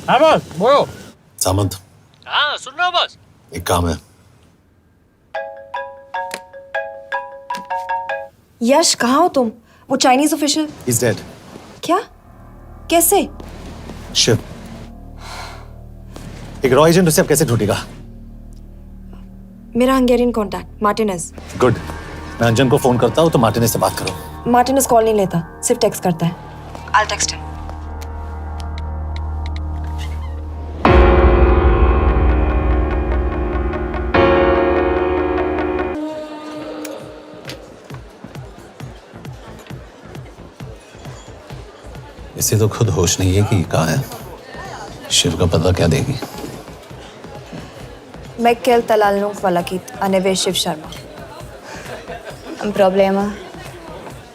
हाँ बॉस बोलो। सामंत, हाँ सुन रहा हूँ बॉस। एक काम है। यश कहाँ हो तुम? वो चाइनीज ऑफिशियल He's dead. क्या? कैसे? शिव, एक रॉ एजेंट उसे अब कैसे ढूंढेगा? मेरा हंगेरियन कॉन्टैक्ट मार्टिनेज। गुड, मैं अंजन को फोन करता हूँ तो मार्टिनेज से बात करो। मार्टिनेज कॉल नहीं लेता, सिर्फ टेक्स्ट करता है। I'll text him. इसे तो खुद होश नहीं है कि कहाँ है। शिव का पता क्या देगी? Mekkel talalnunk valakit, a neve Shiv Sharma. Nem probléma.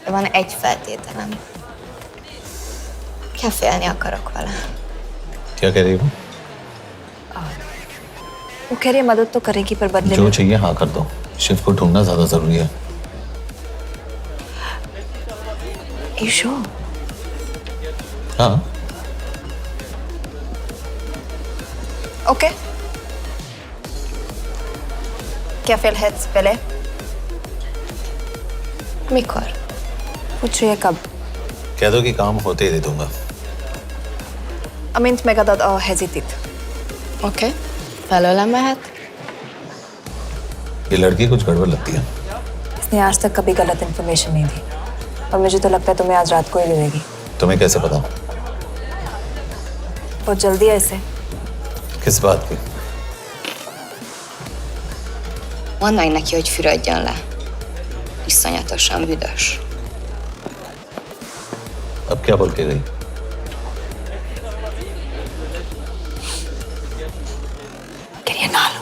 De van egy feltételem. Kefélni akarok vele. क्या कह रही हो? वो कह रही है मदद तो करेगी पर बदले जो में। चाहिए हाँ कर दो। शिव को ढूंढना ज्यादा जरूरी है। You sure? हाँ। Okay. Kefélhetsz vele? Mikor? पूछ रही है कब? कह दो कि काम होते ही दे दूंगा। Amint megadod a hezitit. Oké. Felőlem mehet? ये लड़की कुछ गड़बड़ लगती है। इसने आज तक कभी गलत इन्फॉर्मेशन नहीं दी और मुझे तो लगता है तुम्हें आज रात को ही दे देगी। तुम्हें कैसे पता? बहुत जल्दी है इसे। किस बात की? Mondd meg neki, hogy fürödjön le. Iszonyatosan büdös. अब क्या बोल के गई? करिए ना लो।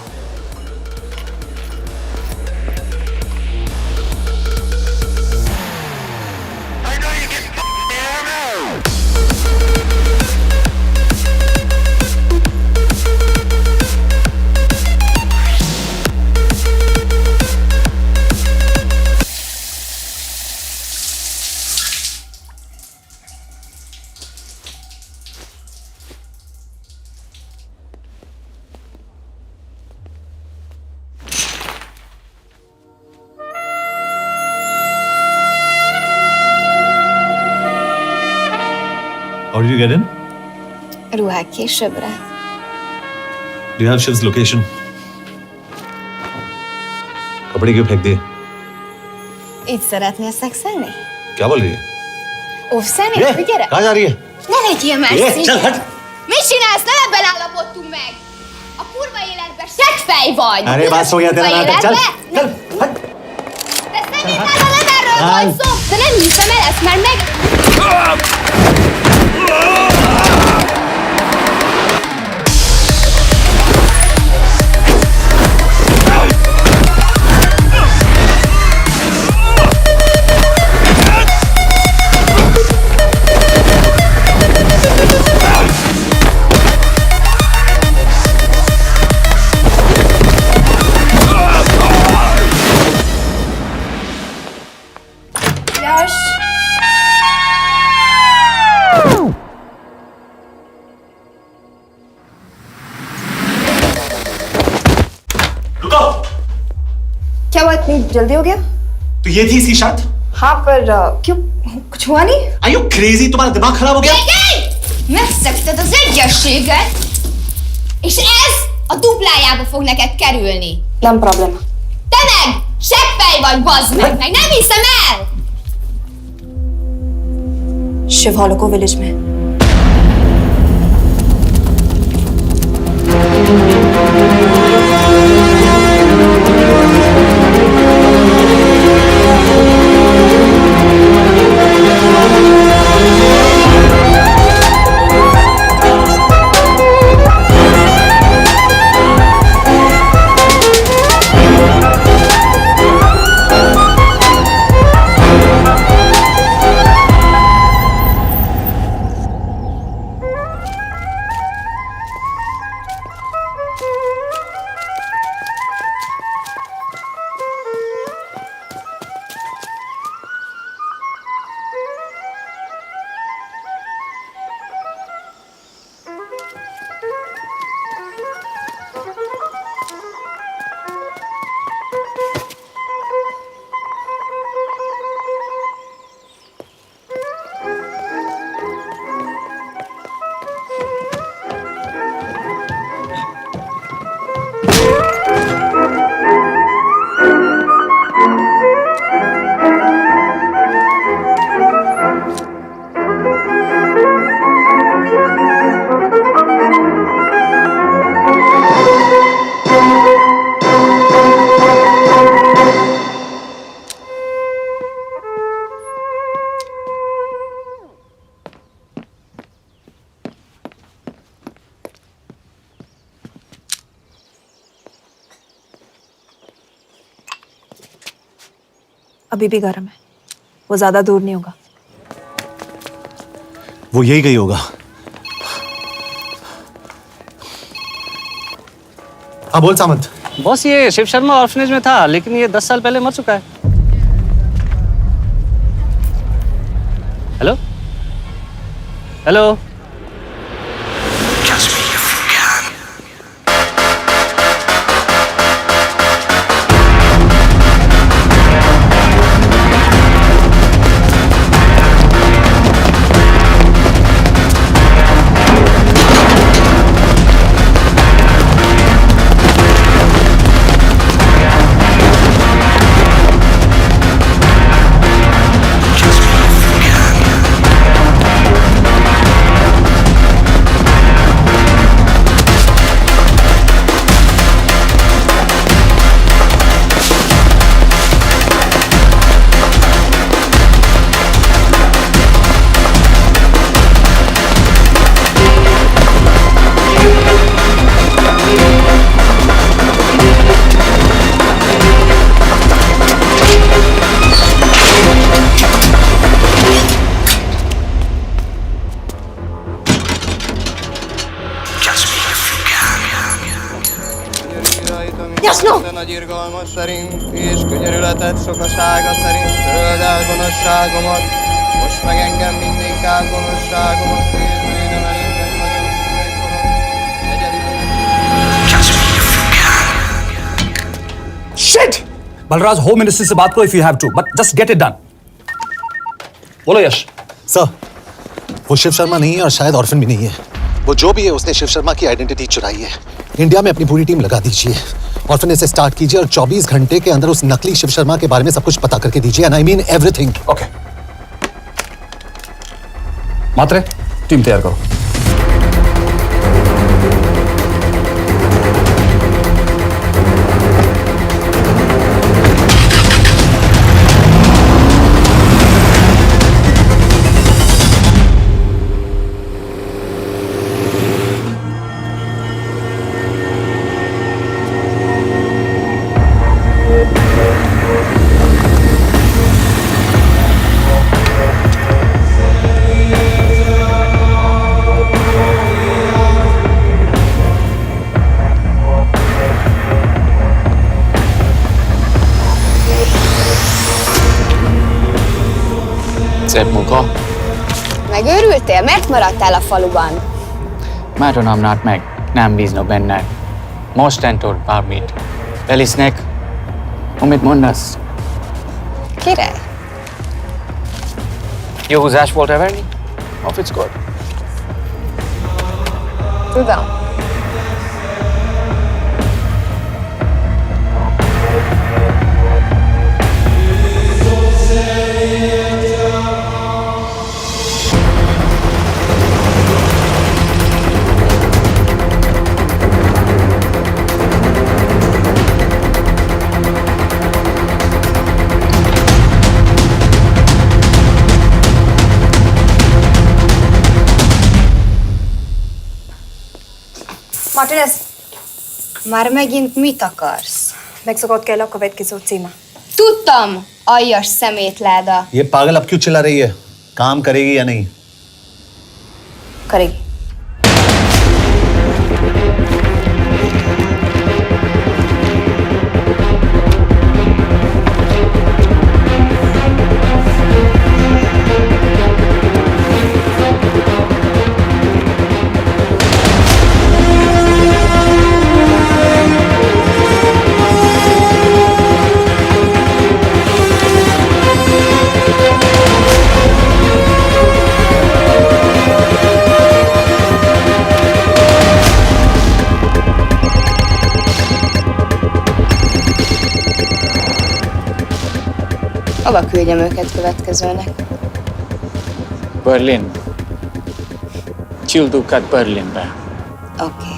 How did you get in? Ruhák későbbre. Do you have Shiv's location? कपड़े क्यों फेंक दिए? Így szeretnél szexelni? क्या बोल रही है? Óvszeni? Gyere! कहाँ जा रही है? Ne legyél messzi! चल हट! Mit csinálsz? Nem ebben állapodtunk meg! A kurva életben seggfej vagy! अरे बात हो गया तेरा नाटक, चल! चल! De szerintem nem erről volt szó! De nem hiszem el ezt, mert meg... यश! रुको! क्या हुआ इतनी जल्दी हो गया? तो ये थी इसकी शर्त? हाँ पर क्यों कुछ हुआ नहीं? Are you crazy? तुम्हारा दिमाग खराब हो गया? Megszegted az egyességet, és ez a duplájába fog neked kerülni. Nem probléma. Te meg seggfej vagy, bazd meg nem hiszem el! शिव हॉलोको विलेज में। अभी भी गर्म है, वो ज्यादा दूर नहीं होगा। वो यही गई होगा। हाँ बोल सामंत। बॉस ये शिव शर्मा ऑर्फनेज में था, लेकिन ये 10 साल पहले मर चुका है। Hello hello. Nagy irgalma szerint és könyörületet sokasága szerint töröld el gonoszságomat, most meg engem mindinkább gonoszságomat, és védem el innen nagyon Shit! Balraj, home minister से बात करो if you have to, but just get it done. बोलो यश। Sir, वो शिव शर्मा नहीं है और शायद orphan भी नहीं है। वो जो भी है उसने शिव शर्मा की आइडेंटिटी चुराई है। इंडिया में अपनी पूरी टीम लगा दीजिए, ऑर्फन से स्टार्ट कीजिए और 24 घंटे के अंदर उस नकली शिव शर्मा के बारे में सब कुछ पता करके दीजिए। And I mean everything. Okay. Matre, team तैयार करो। Szép munka. Megőrültél? Miért maradtál a faluban? Már nem nárt meg, nem bíznak benne. Mostantól bármit. Elisnek, amit mondasz. Király. Jó húzás volt Everni? Off it's good. Tudom. Martinez, Már megint mit akarsz? megszokott kell a következő címe. Tudtam, aljas szemétláda. ये पागल अब क्यों चिल्ला रही है? काम करेगी या नहीं? करेगी। Hova küldjem őket következőnek? Berlin. Küldőket Berlinbe. Oké.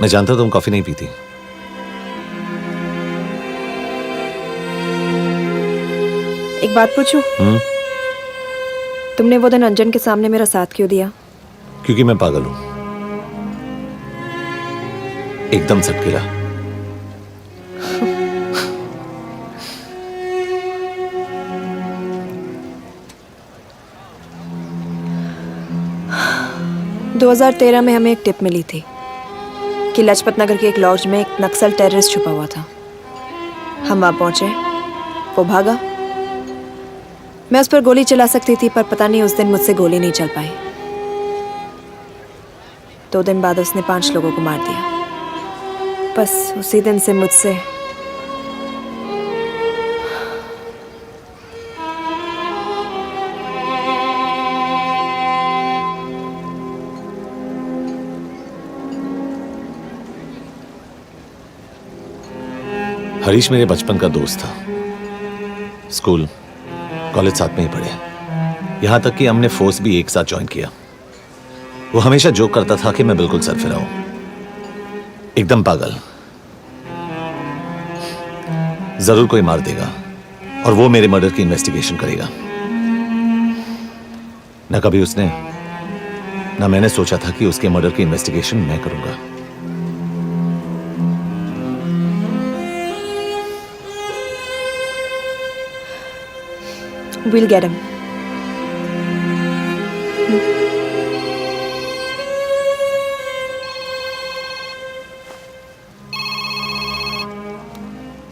मैं जानता हूं तुम कॉफी नहीं पीती। एक बात पूछूं? तुमने वो दिन अंजन के सामने मेरा साथ क्यों दिया? क्योंकि मैं पागल हूं, एकदम सटकेला। – 2013 में हमें एक टिप मिली थी कि लाजपत नगर के एक लॉज में एक नक्सल टेररिस्ट छुपा हुआ था। हम वहां पहुंचे, वो भागा। मैं उस पर गोली चला सकती थी, पर पता नहीं उस दिन मुझसे गोली नहीं चल पाई। 2 दिन बाद उसने 5 लोगों को मार दिया। बस उसी दिन से मुझसे हरीश मेरे बचपन का दोस्त था। स्कूल कॉलेज साथ में ही पढ़े, यहां तक कि हमने फोर्स भी एक साथ ज्वाइन किया। वो हमेशा जोक करता था कि मैं बिल्कुल सरफिरा हूं, एकदम पागल। जरूर कोई मार देगा और वो मेरे मर्डर की इन्वेस्टिगेशन करेगा। ना कभी उसने ना मैंने सोचा था कि उसके मर्डर की इन्वेस्टिगेशन मैं करूंगा। We'll get him.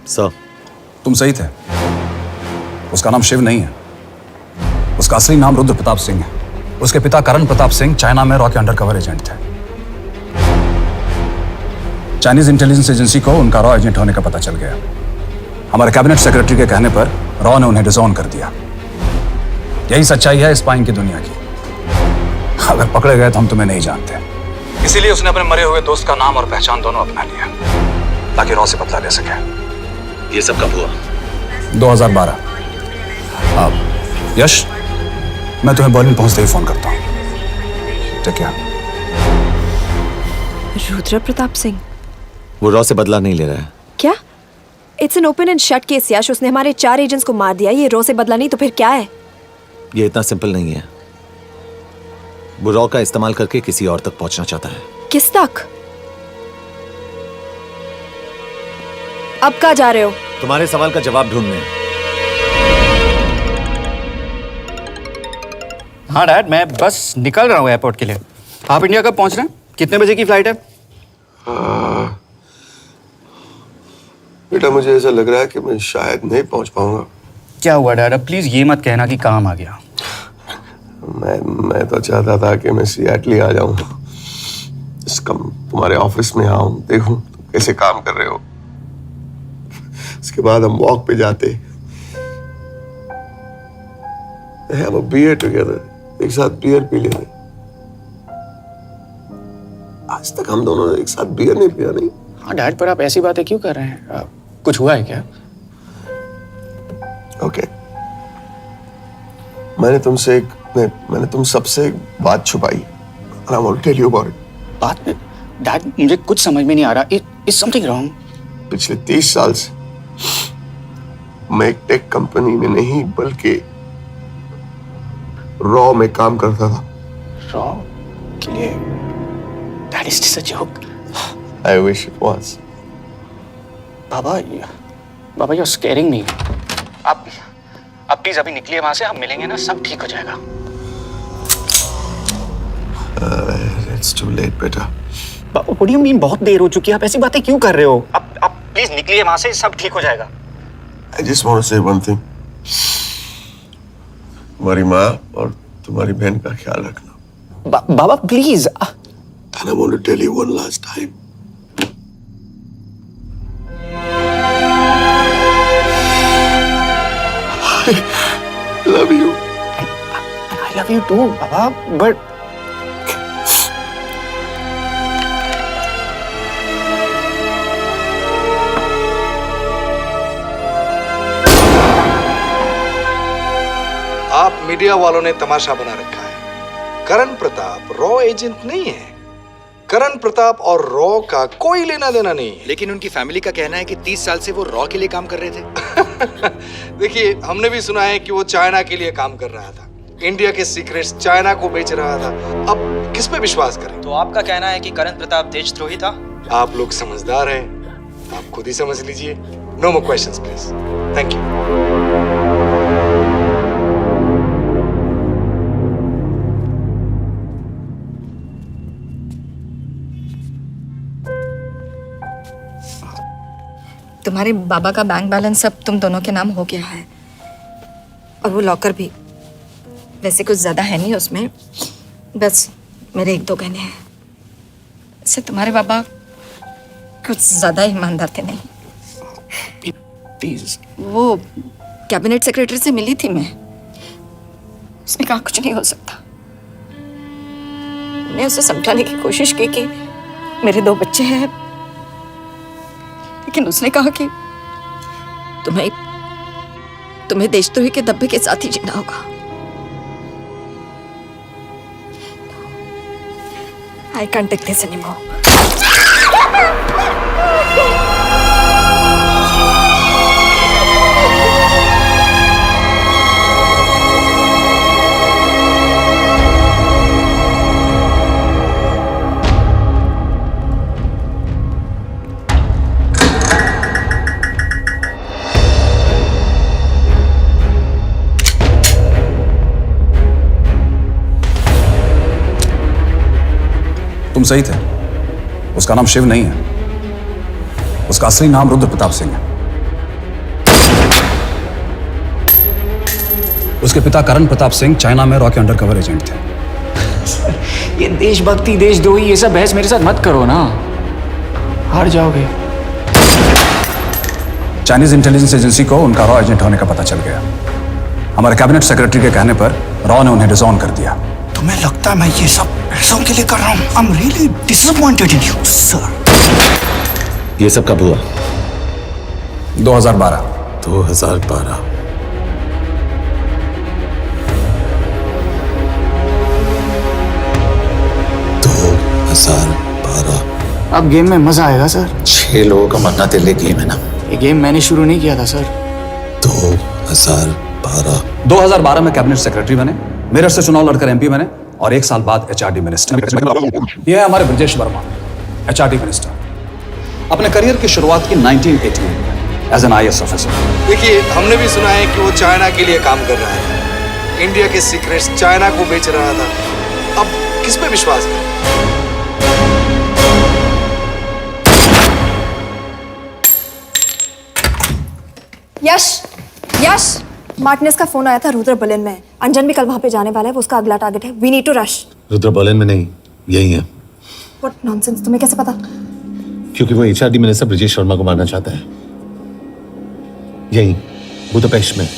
सर, तुम सही थे। उसका नाम शिव नहीं है, उसका असली नाम रुद्र प्रताप सिंह है। उसके पिता करण प्रताप सिंह चाइना में रॉ के अंडरकवर एजेंट थे। चाइनीज इंटेलिजेंस एजेंसी को उनका रॉ एजेंट होने का पता चल गया। हमारे कैबिनेट सेक्रेटरी के कहने पर रॉ ने उन्हें डिसऑन कर दिया। यही सच्चाई है स्पाइंग की दुनिया की। अगर पकड़े गए तो हम तुम्हें नहीं जानते, इसीलिए उसने अपने मरे हुए दोस्त का नाम और पहचान दोनों अपना लिया ताकि रॉ से बदला ले सके। ये सब कब हुआ? 2012। अब यश, मैं तुम्हें बर्लिन पहुंचते ही फोन करता हूं। ठीक है? रुद्र प्रताप सिंह वो रॉ से बदला नहीं ले रहा है। क्या? It's an open and shut case Yash. उसने हमारे 4 एजेंट्स को मार दिया। ये रॉ से बदला नहीं तो फिर क्या है? ये इतना सिंपल नहीं है। वो रॉ का इस्तेमाल करके किसी और तक पहुंचना चाहता है। किस तक? अब कहाँ जा रहे हो? तुम्हारे सवाल का जवाब ढूंढने। हाँ डैड, मैं बस निकल रहा हूँ एयरपोर्ट के लिए। आप इंडिया कब पहुंच रहे हैं? कितने बजे की फ्लाइट है? बेटा, मुझे ऐसा लग रहा है कि मैं शायद नहीं पहुंच पाऊंगा। क्या हुआ डैड? अब प्लीज ये मत कहना कि काम आ गया। मैं तो चाहता था कि मैं सियाटली आ जाऊं, तुम्हारे ऑफिस में आऊं, देखूं तुम कैसे काम कर रहे हो। उसके बाद हम वॉक पे जाते, have a beer together, एक साथ बियर पी लेते। आज तक हम दोनों ने एक साथ बियर नहीं पिया। नहीं? हाँ डैड, पर आप ऐसी बातें क्यों कर रहे हैं? कुछ हुआ है क्या? ओके, मैंने तुम सबसे एक बात छुपाई। And I want to tell you about it. बात में डैड मुझे कुछ समझ में नहीं आ रहा। Is something wrong? पिछले 30 साल से मैं एक टेक कंपनी में नहीं बल्कि रॉ में काम करता था। रॉ के लिए? That is just a joke. I wish it was. Baba, you're scaring me. आप प्लीज अभी निकलिए वहां से, हम मिलेंगे ना, सब ठीक हो जाएगा। It's too late, बेटा। What do you mean बहुत देर हो चुकी है? आप ऐसी बातें क्यों कर रहे हो? आप प्लीज निकलिए वहां से, सब ठीक हो जाएगा। I just want to say one thing. तुम्हारी माँ और तुम्हारी बहन का ख्याल रखना। बाबा please. And I want to tell you one last time. I love you. And I love you too, Baba, but आप मीडिया वालों ने तमाशा बना रखा है। करण प्रताप रॉ एजेंट नहीं है। करण प्रताप और रॉ का कोई लेना देना नहीं है। लेकिन उनकी फैमिली का कहना है कि 30 साल से वो रॉ के लिए काम कर रहे थे। देखिए, हमने भी सुना है कि वो चाइना के लिए काम कर रहा था, इंडिया के सीक्रेट्स चाइना को बेच रहा था। अब किस पे विश्वास करें? तो आपका कहना है कि करण प्रताप देशद्रोही था? आप लोग समझदार हैं, आप खुद ही समझ लीजिए। No more questions please. Thank you. तुम्हारे बाबा का बैंक बैलेंस अब तुम दोनों के नाम हो गया है, और वो लॉकर भी। वैसे कुछ ज्यादा है नहीं उसमें, बस मेरे 1-2 गहने हैं। इससे तुम्हारे बाबा कुछ ज्यादा ईमानदार थे नहीं। प्लीज। वो कैबिनेट सेक्रेटरी से मिली थी मैं, उसने कहा कुछ नहीं हो सकता। मैंने उसे समझाने की कोशिश की कि मेरे 2 बच्चे हैं, लेकिन उसने कहा कि तुम्हें देशद्रोही के दब्बे के साथ ही जीना होगा। I can't take this anymore. तुम सही थे, उसका नाम शिव नहीं है, उसका असली नाम रुद्र प्रताप सिंह है। उसके पिता करण प्रताप सिंह चाइना में रॉ के अंडरकवर एजेंट थे। ये देशभक्ति देशद्रोही ये सब बहस मेरे साथ मत करो ना, हार जाओगे। चाइनीज इंटेलिजेंस एजेंसी को उनका रॉ एजेंट होने का पता चल गया। हमारे कैबिनेट सेक्रेटरी के कहने पर रॉ ने उन्हें डिसऑन कर दिया। तुम्हें लगता है मैं ये सब पैसों के लिए कर रहा हूँ? I'm really disappointed in you, sir. ये सब कब हुआ? 2012। 2012। अब गेम में मजा आएगा सर। 6 लोगों का मरना तेरे लिए गेम है ना? ये गेम मैंने शुरू नहीं किया था सर। 2012 में कैबिनेट सेक्रेटरी बने, मेरठ से चुनाव लड़कर एमपी बने और 1 साल बाद एचआरडी मिनिस्टर। यह है हमारे ब्रजेश वर्मा, एचआरडी मिनिस्टर। अपने करियर की शुरुआत की 1988 में एज एन IAS ऑफिसर। देखिए, हमने भी सुना है कि वो चाइना के लिए काम कर रहा था, इंडिया के सीक्रेट्स चाइना को बेच रहा था। अब किस पे विश्वास करें? यश, मार्टिनेज का फोन आया था, रुद्र बर्लिन में। अंजन भी कल वहां पे जाने वाला है, वो उसका अगला टारगेट है। We need to rush. Rudra Berlin में नहीं, यही है। व्हाट नॉनसेंस, तुम्हें कैसे पता? क्योंकि वो HRD मिनिस्टर ब्रजेश शर्मा को मारना चाहता है, यही बुदापेस्ट में।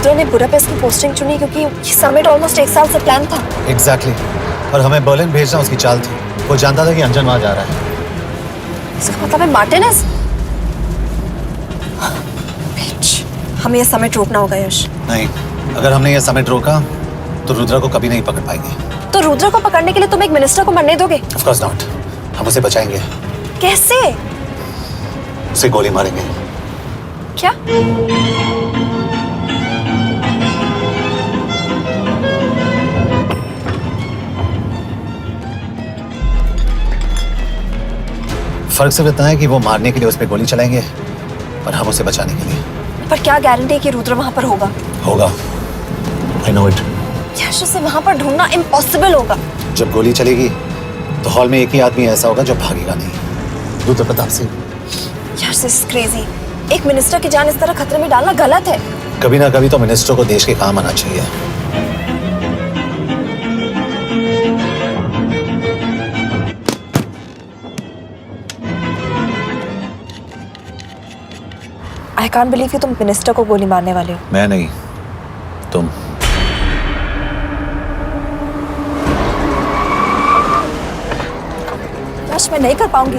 रुद्रा ने बुडापेस्ट की पोस्टिंग चुनी क्योंकि ये समिट ऑलमोस्ट 1 साल से प्लान था। एग्जैक्टली और हमें बर्लिन भेजना उसकी चाल थी। वो जानता था कि अंजन वहां जा रहा है। इसका मतलब है मार्टिनेज। हमें ये समिट रोकना होगा यश। नहीं, अगर हमने ये समिट रोका तो रुद्रा को कभी नहीं पकड़ पाएंगे। तो रुद्रा को पकड़ने के लिए तुम एक मिनिस्टर को मरने दोगे? Of course not. हम उसे बचाएंगे। कैसे? उसे गोली मारेंगे। क्या? फर्क सिर्फ इतना है कि वो मारने के लिए उस पर गोली चलाएंगे और हम उसे बचाने के लिए। पर क्या गारंटी है कि रुद्र वहां पर होगा? होगा। I know it. यश, उसे वहां पर ढूंढना इम्पॉसिबल होगा। जब गोली चलेगी तो हॉल में एक ही आदमी ऐसा होगा जो भागेगा नहीं। रुद्र प्रताप सिंह। यश, दिस इज क्रेजी। एक मिनिस्टर की जान इस तरह खतरे में डालना गलत है। कभी ना कभी तो मिनिस्टर को देश के काम आना चाहिए। आई कांट बिलीव कि तुम मिनिस्टर को गोली मारने वाले हो। मैं नहीं, तुम। यश, मैं नहीं कर पाऊंगी।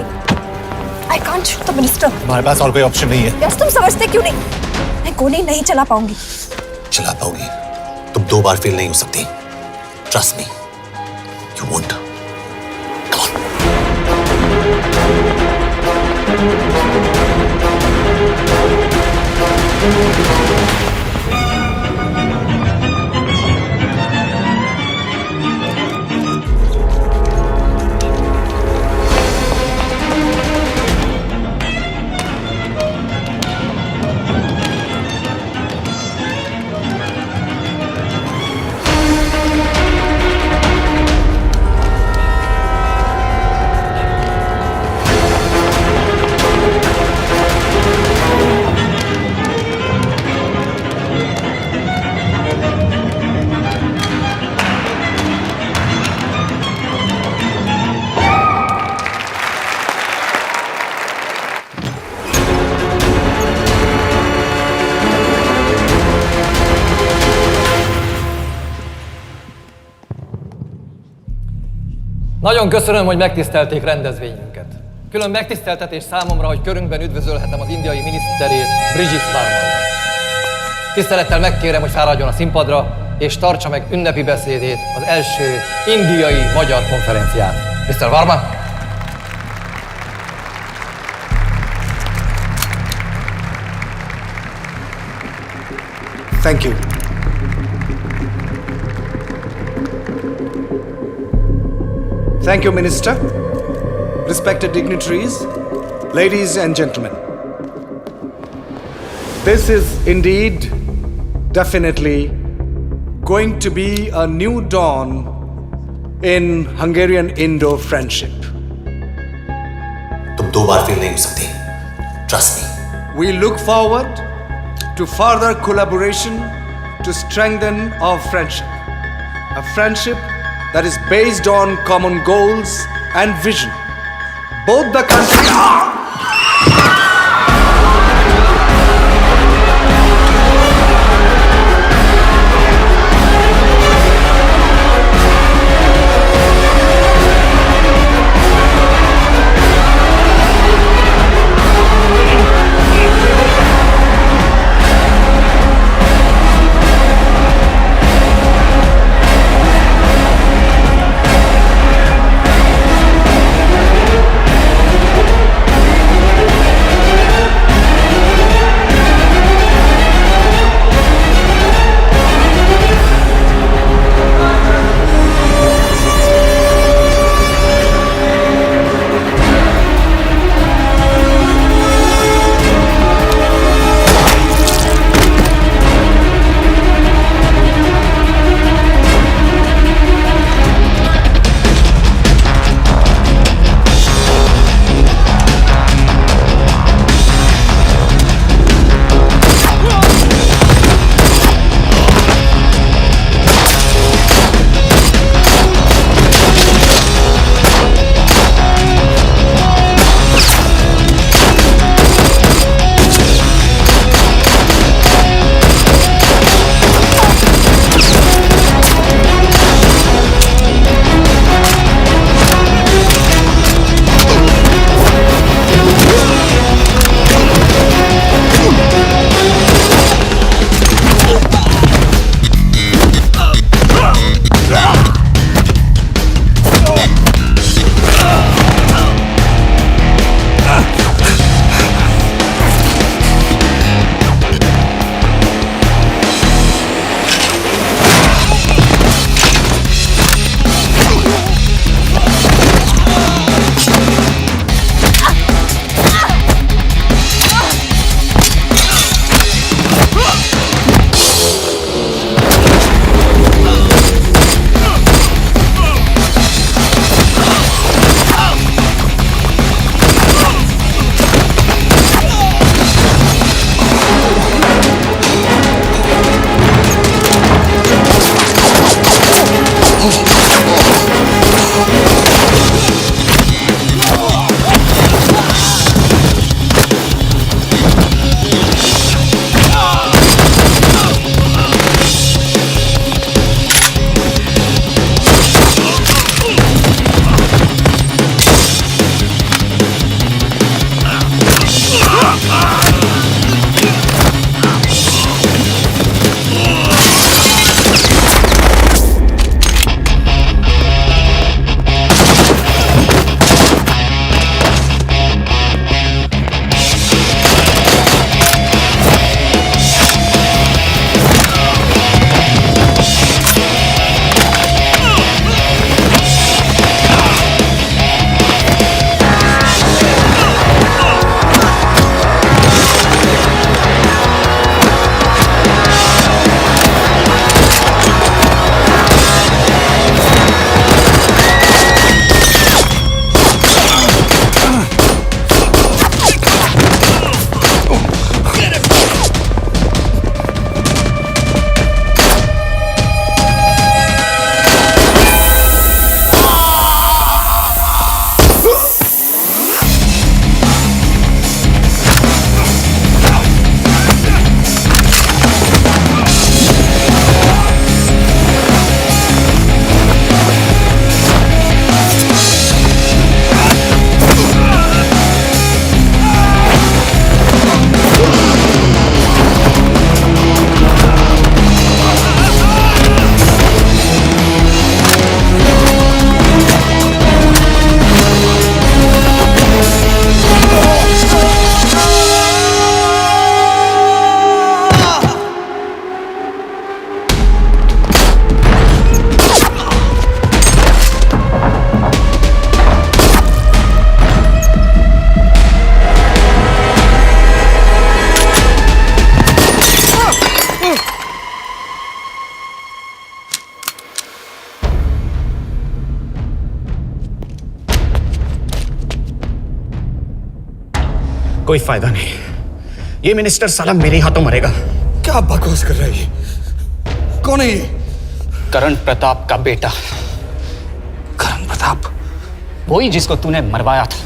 I can't shoot the minister. हमारे पास और कोई ऑप्शन नहीं है। यश, तुम समझते क्यों नहीं? मैं गोली नहीं चला पाऊंगी। चला पाओगी। तुम 2 बार फेल नहीं हो सकती। Trust me, you won't. Nagyon köszönöm, hogy megtisztelték rendezvényünket. Külön megtiszteltetés számomra, hogy körünkben üdvözölhetem az indiai miniszterét, Brigitte Varma. Tisztelettel megkérem, hogy fáradjon a színpadra, és tartsa meg ünnepi beszédét az első indiai-magyar konferencián. Mr. Varma? Thank you. Thank you, Minister. Respected dignitaries, ladies and gentlemen. This is indeed, definitely, going to be a new dawn in Hungarian-Indo friendship. तुम 2 बार fail नहीं हो सकती। Trust me. We look forward to further collaboration to strengthen our friendship. A friendship that is based on common goals and vision. Both the countries... कोई फायदा नहीं, ये minister साला मेरे हाथों मरेगा। क्या बकवास कर रहा है ये? कौन है ये? करण प्रताप का बेटा। करण प्रताप? वही जिसको तूने मरवाया था।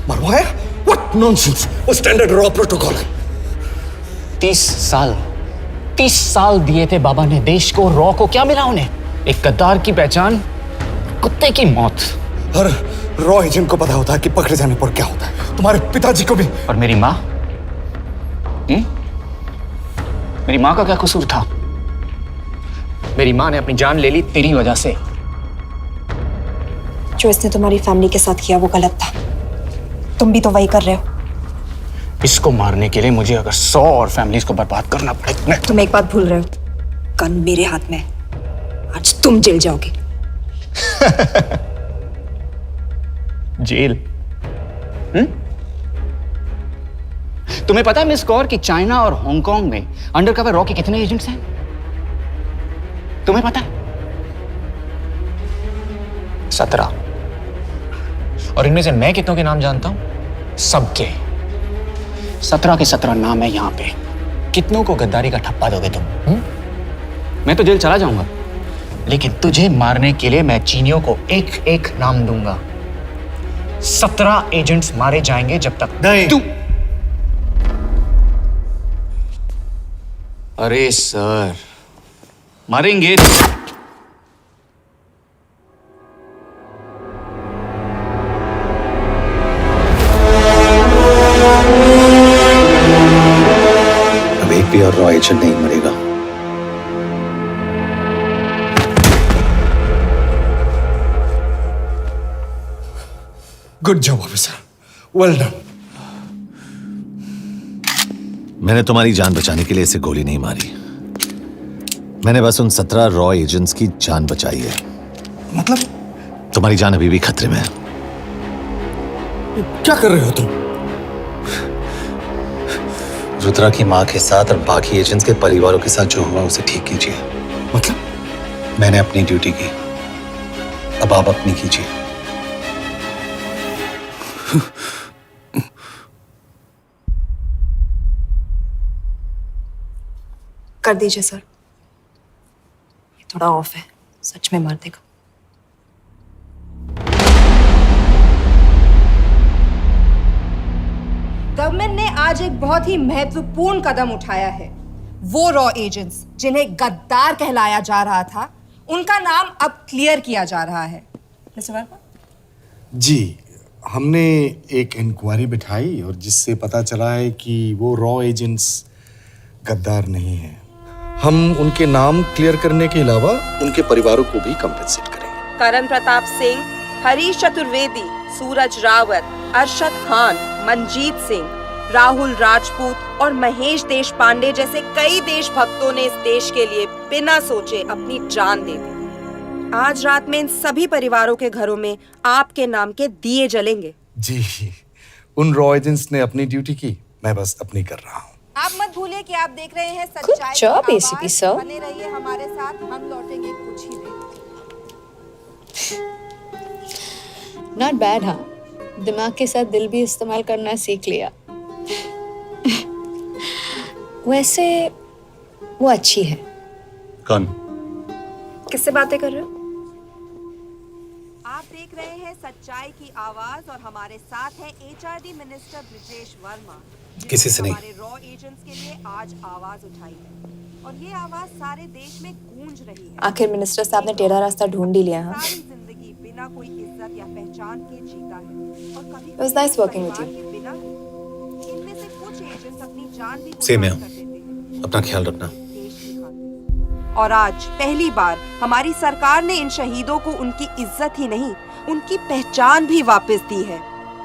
मरवाया? What nonsense! वो स्टैंडर्ड रॉ प्रोटोकॉल है। 30 साल दिए थे बाबा ने देश को, रॉ को क्या मिला उन्हें? एक गद्दार की पहचान, कुत्ते की मौत। हर रॉ एजेंट को पता होता है कि पकड़े जाने पर क्या होता है। तुम्हारे पिताजी को भी। और मेरी माँ? मेरी माँ का क्या कसूर था? मेरी माँ ने अपनी जान ले ली तेरी वजह से। जो इसने तुम्हारी फैमिली के साथ किया वो गलत था। तुम भी तो वही कर रहे हो। इसको मारने के लिए मुझे अगर 100 और फैमिलीज को बर्बाद करना पड़े। तुम एक बात भूल रहे हो, गन मेरे हाथ में। आज तुम जेल जाओगे। जेल? तुम्हें पता है मिस कौर कि चाइना और हांगकांग में अंडरकवर रॉ के कितने एजेंट्स हैं? तुम्हें पता है? 17। और इनमें से मैं कितनों के नाम जानता हूं? सबके। 17 के 17 नाम है यहां पे। कितनों को गद्दारी का ठप्पा दोगे तुम? मैं तो जेल चला जाऊंगा, लेकिन तुझे मारने के लिए मैं चीनियों को एक एक नाम दूंगा। 17 एजेंट्स मारे जाएंगे जब तक नहीं। तू। अरे सर, मारेंगे। अब एक भी और रॉ एजेंट नहीं मरेगा। Good job officer, well done. मैंने तुम्हारी जान बचाने के लिए इसे गोली नहीं मारी। मैंने बस उन 17 रॉ एजेंट्स की जान बचाई है। मतलब? तुम्हारी जान अभी भी खतरे में है। क्या कर रहे हो तुम? रुद्रा की मां के साथ और बाकी एजेंट्स के परिवारों के साथ जो हुआ उसे ठीक कीजिए। मतलब? मैंने अपनी ड्यूटी की, अब आप अपनी कीजिए। कर दीजिए सर, ये थोड़ा ऑफ है, सच में मार देगा। गवर्नमेंट ने आज एक बहुत ही महत्वपूर्ण कदम उठाया है। वो रॉ एजेंट्स जिन्हें गद्दार कहलाया जा रहा था, उनका नाम अब क्लियर किया जा रहा है। मिस्टर वर्मा? जी, हमने एक इंक्वायरी बिठाई और जिससे पता चला है कि वो रॉ एजेंट्स गद्दार नहीं हैं। हम उनके नाम क्लियर करने के अलावा उनके परिवारों को भी कंपेंसेट करेंगे। करण प्रताप सिंह, हरीश चतुर्वेदी, सूरज रावत, अरशद खान, मनजीत सिंह, राहुल राजपूत और महेश देशपांडे जैसे कई देशभक्तों ने इस देश के लिए बिना सोचे अपनी जान दे दी। आज रात में इन सभी परिवारों के घरों में आपके नाम के दिए जलेंगे। जी, उन रॉ एजेंट्स ने अपनी ड्यूटी की, मैं बस अपनी कर रहा हूँ। आप मत भूलिए कि आप देख रहे हैं सच्चाई की job, आवाज। ACP sir। बने रहिए हमारे साथ, हम लौटेंगे कुछ ही देर। Not bad. हाँ, दिमाग के साथ दिल भी इस्तेमाल करना सीख लिया। वैसे वो अच्छी है। कौन? किससे बातें कर रहे हो? आप देख रहे हैं सच्चाई की आवाज और हमारे साथ है HRD मिनिस्टर ब्रिजेश वर्मा। किसी से नहीं। हमारे रॉ एजेंट्स के लिए आज आवाज उठाई है और ये आवाज सारे देश में गूंज रही है। आखिर मिनिस्टर साहब ने टेढ़ा रास्ता ढूंढ ही लिया। हाँ, सारी जिंदगी बिना कोई इज्जत या पहचान के जीता है और कभी It was nice working with you। बिना इनमें से कुछ एजेंट्स अपनी जान भी सेम है। कुर्बान कर देते हैं अपना ख्याल रखना। देश की खातिर। और आज पहली बार हमारी सरकार ने इन शहीदों को उनकी इज्जत ही नहीं, उनकी पहचान भी वापस दी है।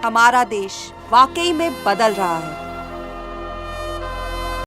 हमारा देश वाकई में बदल रहा है।